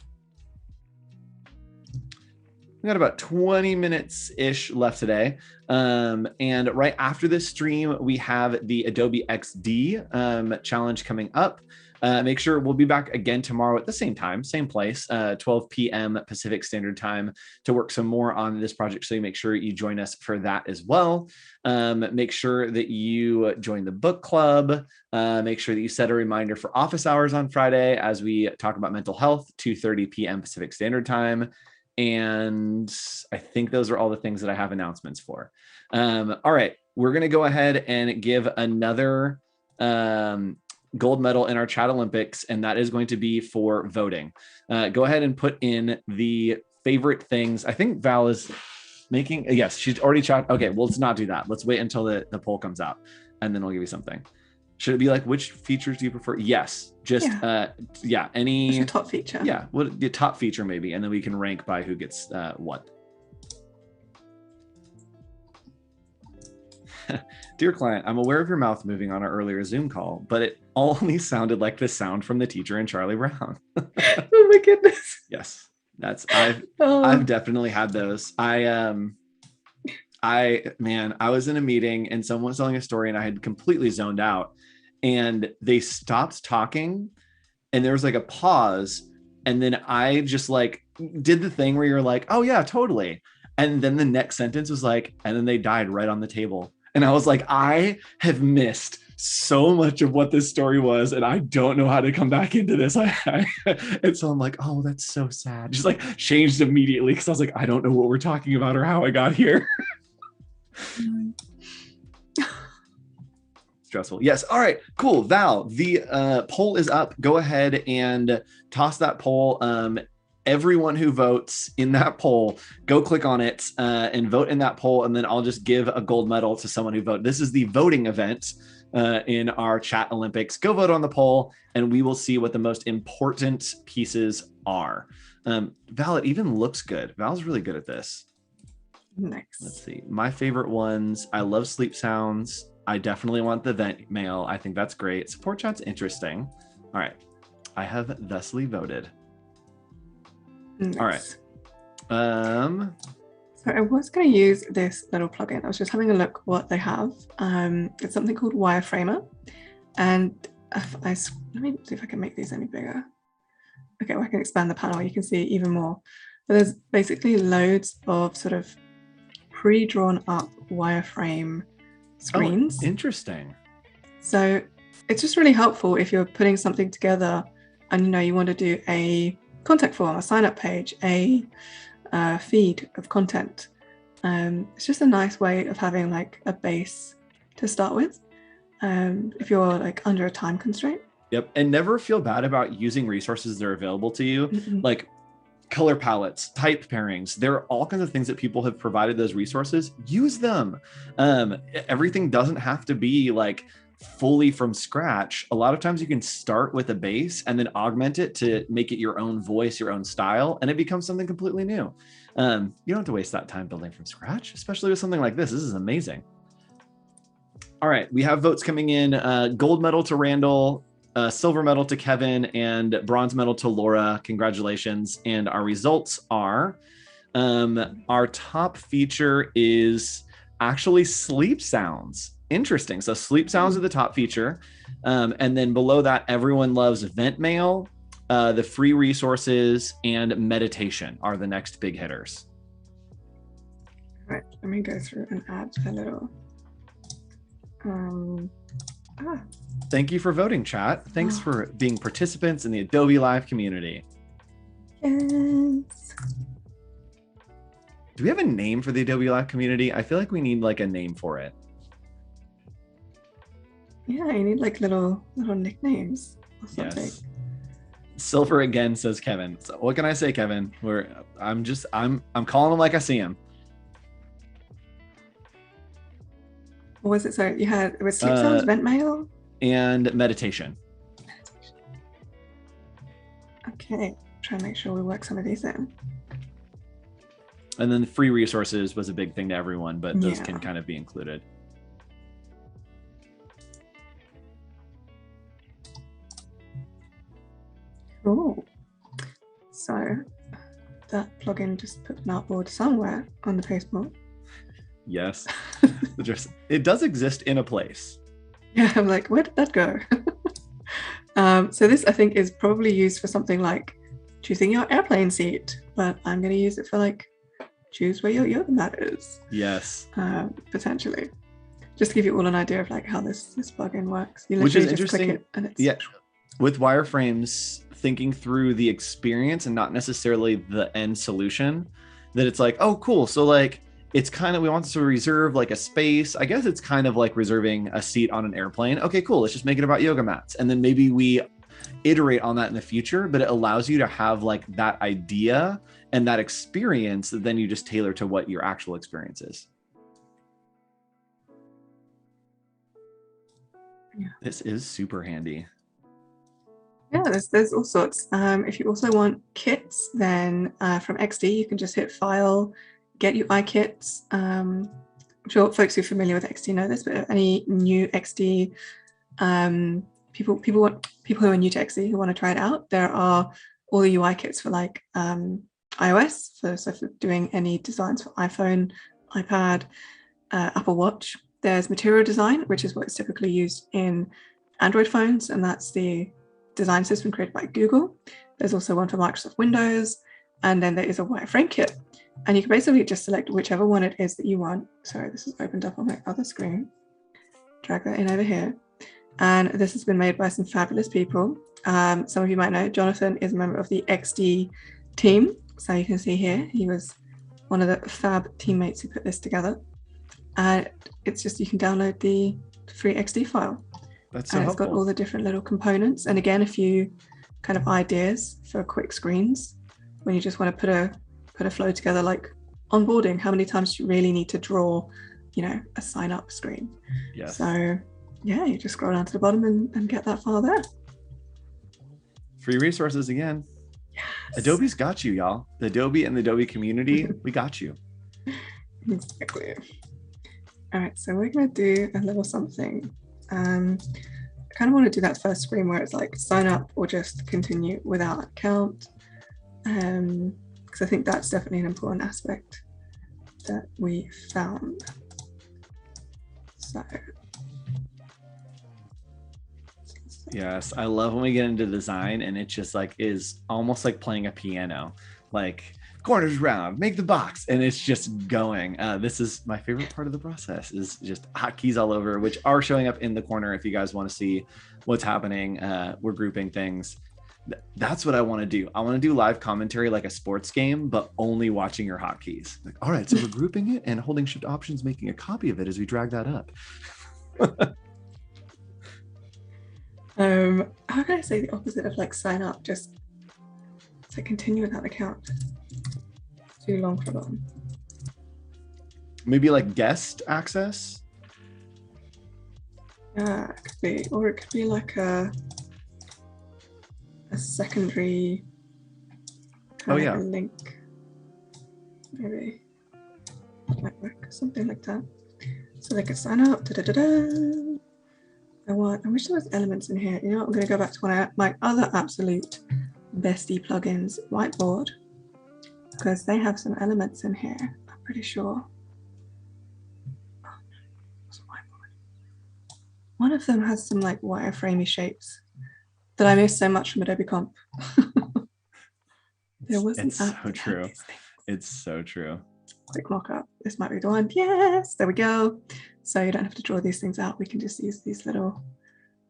We got about 20 minutes-ish left today. And right after this stream, we have the Adobe XD challenge coming up. Make sure we'll be back again tomorrow at the same time, same place, 12 p.m. Pacific Standard Time to work some more on this project. So you make sure you join us for that as well. Make sure that you join the book club. Make sure that you set a reminder for office hours on Friday as we talk about mental health, 2:30 p.m. Pacific Standard Time. And I think those are all the things that I have announcements for. All right, we're going to go ahead and give another gold medal in our chat Olympics, and that is going to be for voting. Go ahead and put in the favorite things. I think Val is making, yes, she's already chat. Okay, well, let's not do that. Let's wait until the poll comes out, and then we'll give you something. Should it be like, which features do you prefer? Yes, just any what's your top feature. Yeah, what the top feature maybe, and then we can rank by who gets what. Dear client, I'm aware of your mouth moving on our earlier Zoom call, but it only sounded like the sound from the teacher in Charlie Brown. Oh my goodness. Yes, I've definitely had those. I was in a meeting and someone was telling a story and I had completely zoned out, and they stopped talking and there was like a pause, and then I just like did the thing where you're like, oh yeah, totally. And then the next sentence was like, and then they died right on the table. And I was like, I have missed so much of what this story was, and I don't know how to come back into this. And so I'm like, oh, that's so sad. Just like changed immediately because I was like, I don't know what we're talking about or how I got here. Stressful. Yes. All right, cool. Val, the poll is up. Go ahead and toss that poll. Everyone who votes in that poll, go click on it and vote in that poll, and then I'll just give a gold medal to someone who voted. This is the voting event in our chat Olympics. Go vote on the poll, and we will see what the most important pieces are. Val, it even looks good. Val's really good at this. Nice. Let's see. My favorite ones. I love sleep sounds. I definitely want the vent mail. I think that's great. Support chat's interesting. All right. I have thusly voted. Nice. All right. So I was going to use this little plugin. I was just having a look what they have. It's something called Wireframer. And let me see if I can make these any bigger. Okay, well, I can expand the panel. You can see even more. But there's basically loads of sort of pre-drawn up wireframe screens. Oh, interesting. So it's just really helpful if you're putting something together and you want to do a contact form, a sign-up page, a feed of content. It's just a nice way of having like a base to start with if you're like under a time constraint. Yep. And never feel bad about using resources that are available to you. Mm-hmm. Like color palettes, type pairings. There are all kinds of things that people have provided those resources. Use them. Everything doesn't have to be like fully from scratch. A lot of times you can start with a base and then augment it to make it your own voice, your own style, and it becomes something completely new. You don't have to waste that time building from scratch, especially with something like this. This is amazing. All right, we have votes coming in. Gold medal to Randall, silver medal to Kevin, and bronze medal to Laura. Congratulations. And our results are, our top feature is actually sleep sounds. Interesting. So sleep sounds are the top feature. And then below that, everyone loves vent mail, the free resources, and meditation are the next big hitters. All right, let me go through and add a little. Thank you for voting, chat. Thanks for being participants in the Adobe Live community. Yes. Do we have a name for the Adobe Live community? I feel like we need like a name for it. Yeah, you need like little nicknames or something. Yes. Silver again, says Kevin. So what can I say, Kevin? I'm calling him like I see him. What was it? Sorry, you had, it was sleep sounds, vent mail? And meditation. Okay, try and make sure we work some of these in. And then the free resources was a big thing to everyone, but those can kind of be included. Cool. So that plugin just put an artboard somewhere on the pasteboard. Yes. It does exist in a place. Yeah, I'm like, where did that go? So this, I think, is probably used for something like choosing your airplane seat, but I'm going to use it for like choose where your yoga mat is. Yes. Potentially. Just to give you all an idea of like how this plugin works. You literally just click it and it's with wireframes, thinking through the experience and not necessarily the end solution, that it's like, oh, cool. So like, it's kind of, we want to reserve like a space. I guess it's kind of like reserving a seat on an airplane. Okay, cool. Let's just make it about yoga mats. And then maybe we iterate on that in the future, but it allows you to have like that idea and that experience that then you just tailor to what your actual experience is. Yeah. This is super handy. Yeah, there's all sorts. If you also want kits, then from XD, you can just hit File, Get UI Kits. I'm sure folks who are familiar with XD know this, but any new XD people who are new to XD who want to try it out, there are all the UI kits for like iOS, so for doing any designs for iPhone, iPad, Apple Watch. There's Material Design, which is what is typically used in Android phones, and that's the design system created by Google. There's also one for Microsoft Windows, and then there is a wireframe kit. And you can basically just select whichever one it is that you want. Sorry, this is opened up on my other screen. Drag that in over here. And this has been made by some fabulous people. Some of you might know Jonathan is a member of the XD team. So you can see here, he was one of the fab teammates who put this together. And it's just, you can download the free XD file. That's so and helpful. It's got all the different little components. And again, a few kind of ideas for quick screens when you just want to put a flow together, like onboarding. How many times do you really need to draw, a sign up screen? Yes. So yeah, you just scroll down to the bottom and get that file there. Free resources again. Yes. Adobe's got you, y'all. The Adobe and the Adobe community, we got you. Exactly. All right, so we're going to do a little something. I kind of want to do that first screen where it's like sign up or just continue without account. Because I think that's definitely an important aspect that we found. So yes, I love when we get into design and it just like is almost like playing a piano, like corners round, make the box, and it's just going. This is my favorite part of the process, is just hotkeys all over, which are showing up in the corner if you guys want to see what's happening. We're grouping things. That's what I want to do. I want to do live commentary like a sports game, but only watching your hotkeys. Like, all right, so we're grouping it and holding shift options, making a copy of it as we drag that up. How can I say the opposite of like sign up? Just to continue without an account. Too long for them. Maybe like guest access. Yeah, it could be, or it could be like a secondary kind of link. Maybe might work, something like that. So they could sign up. I wish there was elements in here. You know what? I'm going to go back to one of my other absolute bestie plugins, Whiteboard, because they have some elements in here. I'm pretty sure. Oh, it's Whiteboard. One of them has some like wireframey shapes that I miss so much from Adobe Comp. There wasn't. It's so true. It's so true. Quick mock-up. This might be the one. Yes, there we go. So you don't have to draw these things out. We can just use these little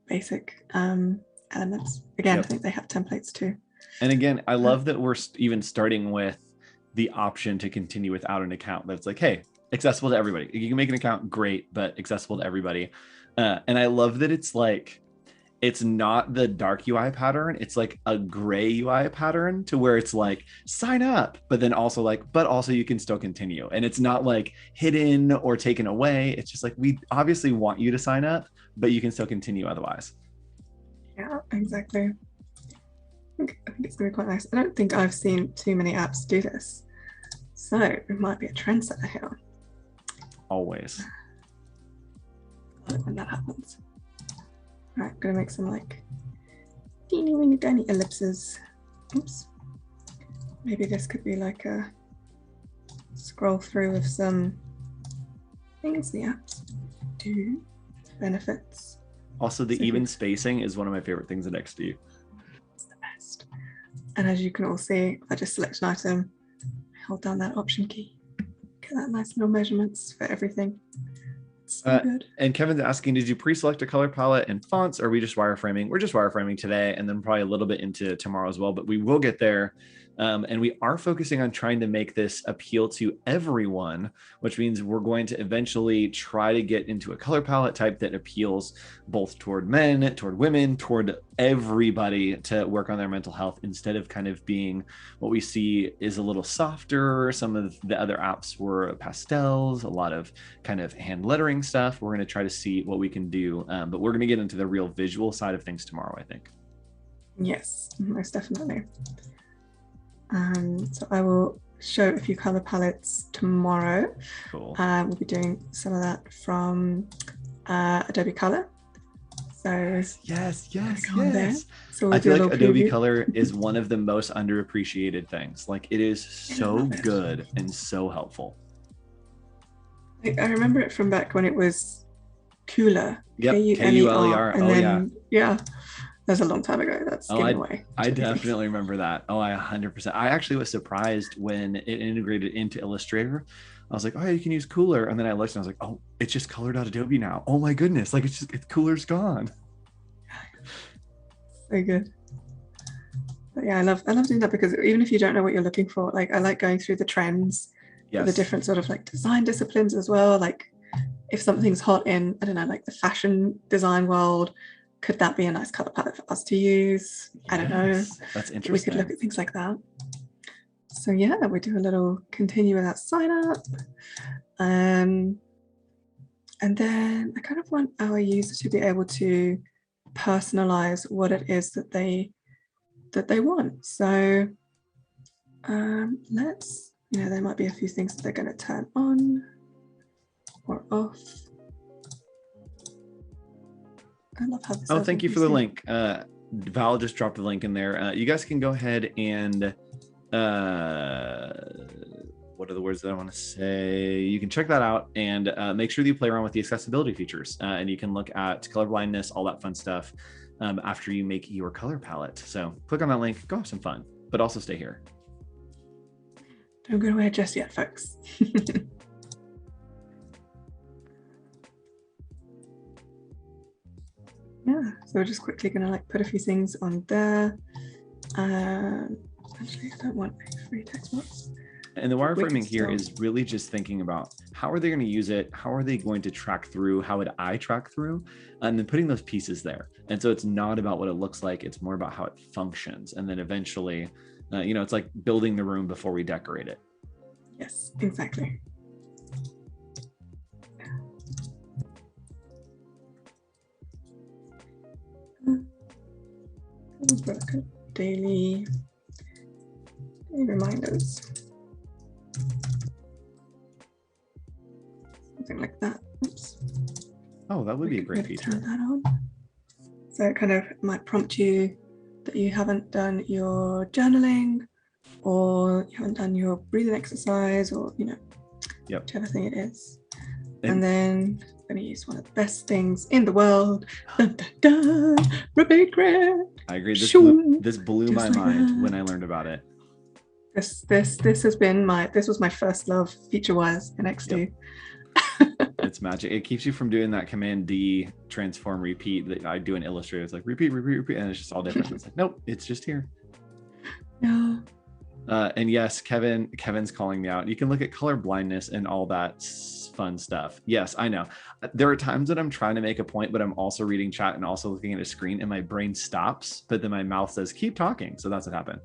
basic elements. Again, I think they have templates too. And again, I love that we're even starting with the option to continue without an account. That's like, hey, accessible to everybody. You can make an account, great, but accessible to everybody. And I love that it's like, it's not the dark UI pattern. It's like a gray UI pattern to where it's like sign up, but then also like, but also you can still continue. And it's not like hidden or taken away. It's just like, we obviously want you to sign up, but you can still continue otherwise. Yeah, exactly. I think it's going to be quite nice. I don't think I've seen too many apps do this. So it might be a trendsetter here. Always. I like when that happens. All right, I'm going to make some like teeny weeny tiny ellipses. Oops. Maybe this could be like a scroll through of some things the apps do, benefits. Also, the even spacing is one of my favorite things in XD. It's the best. And as you can all see, if I just select an item, hold down that option key, get that nice little measurements for everything. It's so good. And Kevin's asking, did you pre-select a color palette and fonts, or are we just wireframing? We're just wireframing today, and then probably a little bit into tomorrow as well, but we will get there. And we are focusing on trying to make this appeal to everyone, which means we're going to eventually try to get into a color palette type that appeals both toward men, toward women, toward everybody to work on their mental health, instead of kind of being what we see is a little softer. Some of the other apps were pastels, a lot of kind of hand lettering stuff. We're going to try to see what we can do, but we're going to get into the real visual side of things tomorrow, I think. Yes, most definitely. So I will show a few color palettes tomorrow. Cool. We'll be doing some of that from Adobe Color. So yes. So we'll I feel like Adobe preview. Color is one of the most underappreciated things. Like, it is so good and so helpful. I remember it from back when it was Cooler. Yep, Kuler. And then, yeah. That's a long time ago. That's getting away. I definitely remember that. Oh, I 100%. I actually was surprised when it integrated into Illustrator. I was like, oh, you can use Cooler. And then I looked and I was like, oh, it's just color.adobe now. Oh my goodness. Like, it's Cooler's gone. So good. But yeah, I love doing that, because even if you don't know what you're looking for, like I like going through the trends, the different sort of like design disciplines as well. Like if something's hot in, I don't know, like the fashion design world, could that be a nice color palette for us to use? I don't know. That's interesting. We could look at things like that. So yeah, we do a little continue with that sign up. And then I kind of want our users to be able to personalize what it is that they want. So let's, there might be a few things that they're going to turn on or off. I love how this. Oh, thank you for the link. Val just dropped the link in there. You guys can go ahead and what are the words that I want to say? You can check that out and make sure that you play around with the accessibility features, and you can look at color blindness, all that fun stuff after you make your color palette. So click on that link, go have some fun, but also stay here. Don't go away just yet, folks. Yeah, so we're just quickly going to like put a few things on there. Actually, I don't want a free text box. And the wireframing here is really just thinking about how are they going to use it? How are they going to track through? How would I track through? And then putting those pieces there. And so it's not about what it looks like. It's more about how it functions. And then eventually, it's like building the room before we decorate it. Yes, exactly. Daily reminders. Something like that. Oops. Oh, that would be a great feature. Turn that on. So it kind of might prompt you that you haven't done your journaling, or you haven't done your breathing exercise, or whichever thing it is. And then I'm going to use one of the best things in the world. Dun, dun, dun, Rebecca. I agree. This blew my mind when I learned about it. This was my first love feature-wise in XD. Yep. It's magic. It keeps you from doing that Command D transform repeat that I do in Illustrator. It's like repeat, and it's just all different. It's like, nope, it's just here. Yeah. And yes, Kevin's calling me out. You can look at color blindness and all that fun stuff. Yes, I know. There are times that I'm trying to make a point, but I'm also reading chat and also looking at a screen, and my brain stops, but then my mouth says, keep talking. So that's what happened.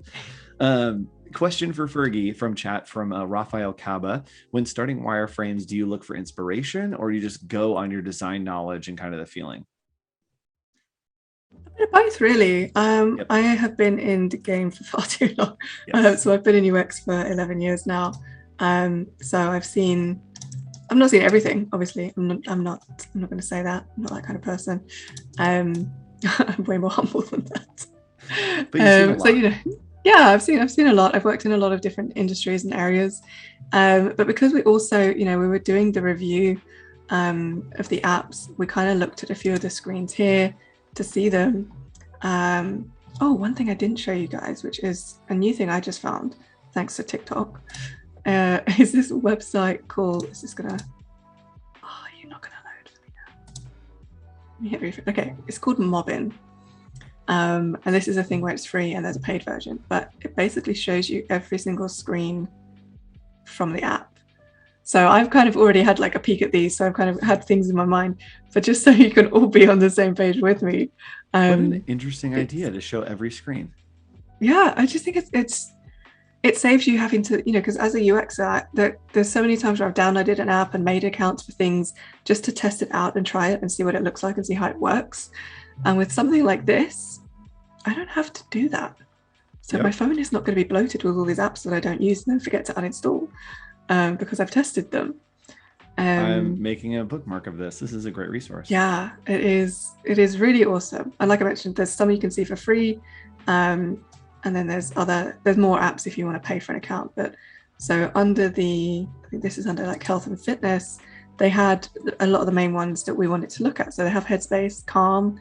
Question for Fergie from chat from Rafael Caba. When starting wireframes, do you look for inspiration, or do you just go on your design knowledge and kind of the feeling? Both, really. Yep. I have been in the game for far too long. Yes. So I've been in UX for 11 years now. So I'm not seeing everything, obviously. I'm not going to say that. I'm not that kind of person. I'm way more humble than that. But you've seen a lot. So, yeah, I've seen a lot. I've worked in a lot of different industries and areas. But because we also, we were doing the review of the apps, we kind of looked at a few of the screens here to see them. One thing I didn't show you guys, which is a new thing I just found thanks to TikTok, is this website called, you're not gonna load for me now. Okay, it's called Mobbin. And this is a thing where it's free and there's a paid version, but it basically shows you every single screen from the app. So I've kind of already had like a peek at these, so I've kind of had things in my mind, but just so you can all be on the same page with me. What an interesting idea to show every screen. Yeah, I just think it saves you having to, because as a UXer, there's so many times where I've downloaded an app and made accounts for things just to test it out and try it and see what it looks like and see how it works. And with something like this, I don't have to do that. So my phone is not going to be bloated with all these apps that I don't use and then forget to uninstall. Because I've tested them. I'm making a bookmark of this. This is a great resource. Yeah, it is. It is really awesome. And like I mentioned, there's some you can see for free. And then there's more apps if you want to pay for an account. But so I think this is under like health and fitness, they had a lot of the main ones that we wanted to look at. So they have Headspace, Calm,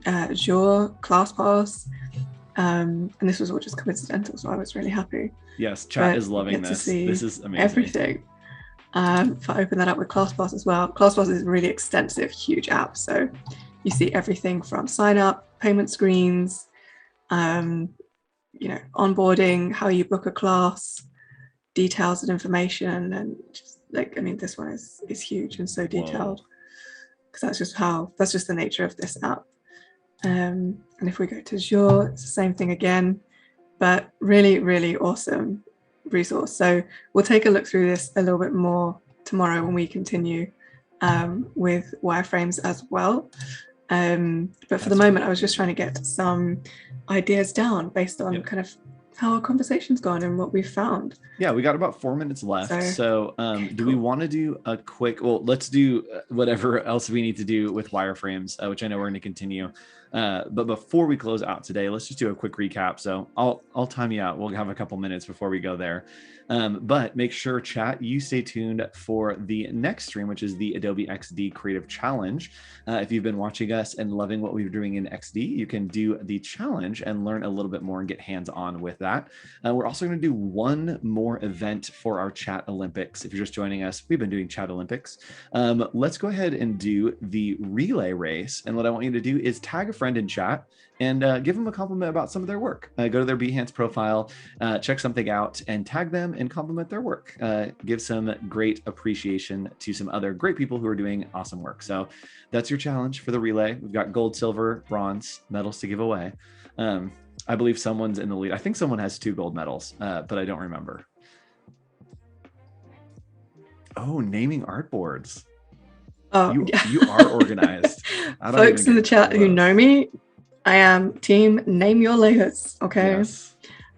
Azure, ClassPass. And this was all just coincidental, so I was really happy. Yes, chat is loving this. This is amazing. Everything. If I open that up with ClassPass as well, ClassPass is a really extensive, huge app. So you see everything from sign up, payment screens, onboarding, how you book a class, details and information, and just this one is huge and so detailed, because that's just the nature of this app. And if we go to Azure, it's the same thing again, but really, really awesome resource. So we'll take a look through this a little bit more tomorrow when we continue with wireframes as well. But for the moment, I was just trying to get some ideas down based on kind of how our conversation's gone and what we've found. Yeah, we got about 4 minutes left. So do we want to do a quick, let's do whatever else we need to do with wireframes, which I know we're going to continue. But before we close out today, let's just do a quick recap. So I'll time you out. We'll have a couple minutes before we go there. But make sure, chat, you stay tuned for the next stream, which is the Adobe XD Creative Challenge. If you've been watching us and loving what we're doing in XD, you can do the challenge and learn a little bit more and get hands-on with that. We're also going to do one more event for our Chat Olympics. If you're just joining us, we've been doing Chat Olympics. Let's go ahead and do the relay race. And what I want you to do is tag a friend in chat and give them a compliment about some of their work. Go to their Behance profile, check something out, and tag them and compliment their work. Give some great appreciation to some other great people who are doing awesome work. So that's your challenge for the relay. We've got gold, silver, bronze medals to give away. I believe someone's in the lead. I think someone has 2 gold medals, but I don't remember. Oh, naming artboards. Oh, you are organized. Folks in the chat who know me, I am team name your layers, okay? Yes.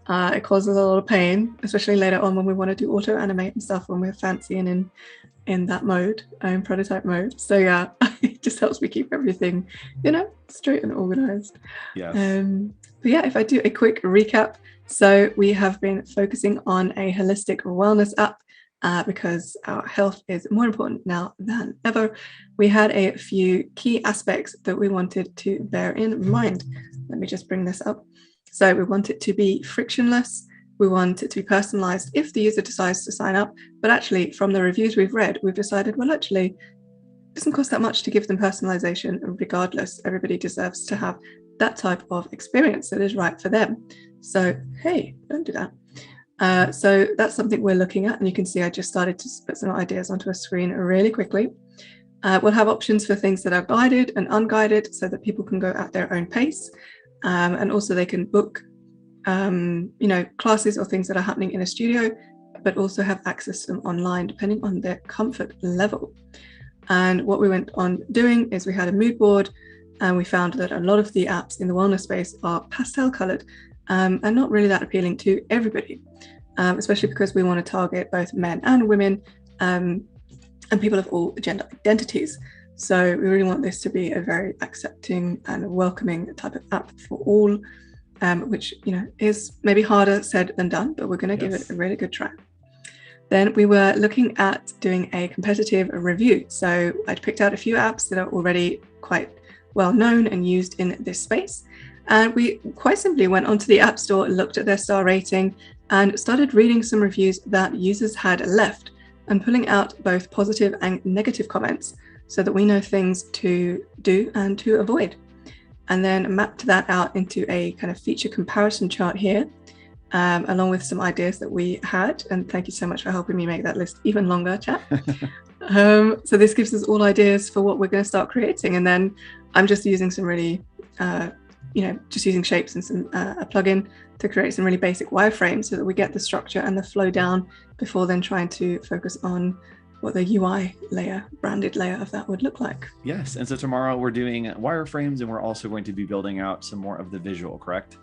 It causes a lot of pain, especially later on when we want to do auto-animate and stuff when we're fancy and in that mode, in prototype mode. So yeah, it just helps me keep everything, straight and organized. Yes. But yeah, if I do a quick recap, so we have been focusing on a holistic wellness app because our health is more important now than ever. We had a few key aspects that we wanted to bear in mind. Let me just bring this up. So we want it to be frictionless. We want it to be personalized if the user decides to sign up. But actually, from the reviews we've read, we've decided, well, actually, it doesn't cost that much to give them personalization. Regardless, everybody deserves to have that type of experience that is right for them. So, hey, don't do that. So that's something we're looking at, and you can see I just started to put some ideas onto a screen really quickly. We'll have options for things that are guided and unguided so that people can go at their own pace, and also they can book classes or things that are happening in a studio, but also have access to them online depending on their comfort level. And what we went on doing is we had a mood board, and we found that a lot of the apps in the wellness space are pastel colored, and not really that appealing to everybody, especially because we want to target both men and women, and people of all gender identities. So we really want this to be a very accepting and welcoming type of app for all, which is maybe harder said than done, but we're going to give it a really good try. Then we were looking at doing a competitive review. So I'd picked out a few apps that are already quite well known and used in this space. And we quite simply went onto the App Store, looked at their star rating, and started reading some reviews that users had left and pulling out both positive and negative comments so that we know things to do and to avoid. And then mapped that out into a kind of feature comparison chart here, along with some ideas that we had. And thank you so much for helping me make that list even longer, chat. So this gives us all ideas for what we're going to start creating. And then I'm just using some really, just using shapes and some a plugin to create some really basic wireframes so that we get the structure and the flow down before then trying to focus on what the UI layer, branded layer of that would look like. Yes. And so tomorrow we're doing wireframes, and we're also going to be building out some more of the visual, correct?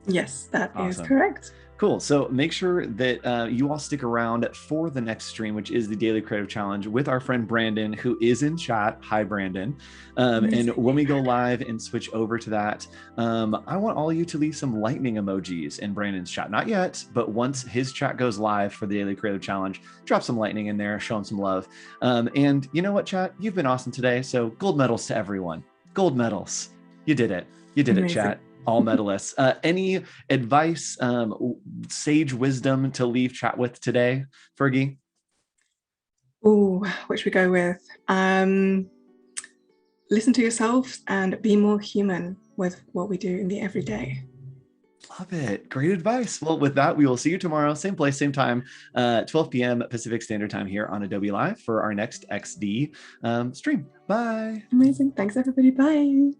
Yes, that is correct. Cool. So make sure that you all stick around for the next stream, which is the Daily Creative Challenge with our friend Brandon, who is in chat. Hi, Brandon. And when we go live and switch over to that, I want all of you to leave some lightning emojis in Brandon's chat. Not yet, but once his chat goes live for the Daily Creative Challenge, drop some lightning in there, show him some love. And you know what, chat? You've been awesome today. So gold medals to everyone. Gold medals. You did it. You did it, chat. All medalists. Any advice, sage wisdom to leave chat with today, Fergie? Oh, which we go with? Listen to yourselves and be more human with what we do in the everyday. Love it. Great advice. Well, with that, we will see you tomorrow, same place, same time, 12 p.m. Pacific Standard Time here on Adobe Live for our next XD stream. Bye. Amazing. Thanks, everybody. Bye.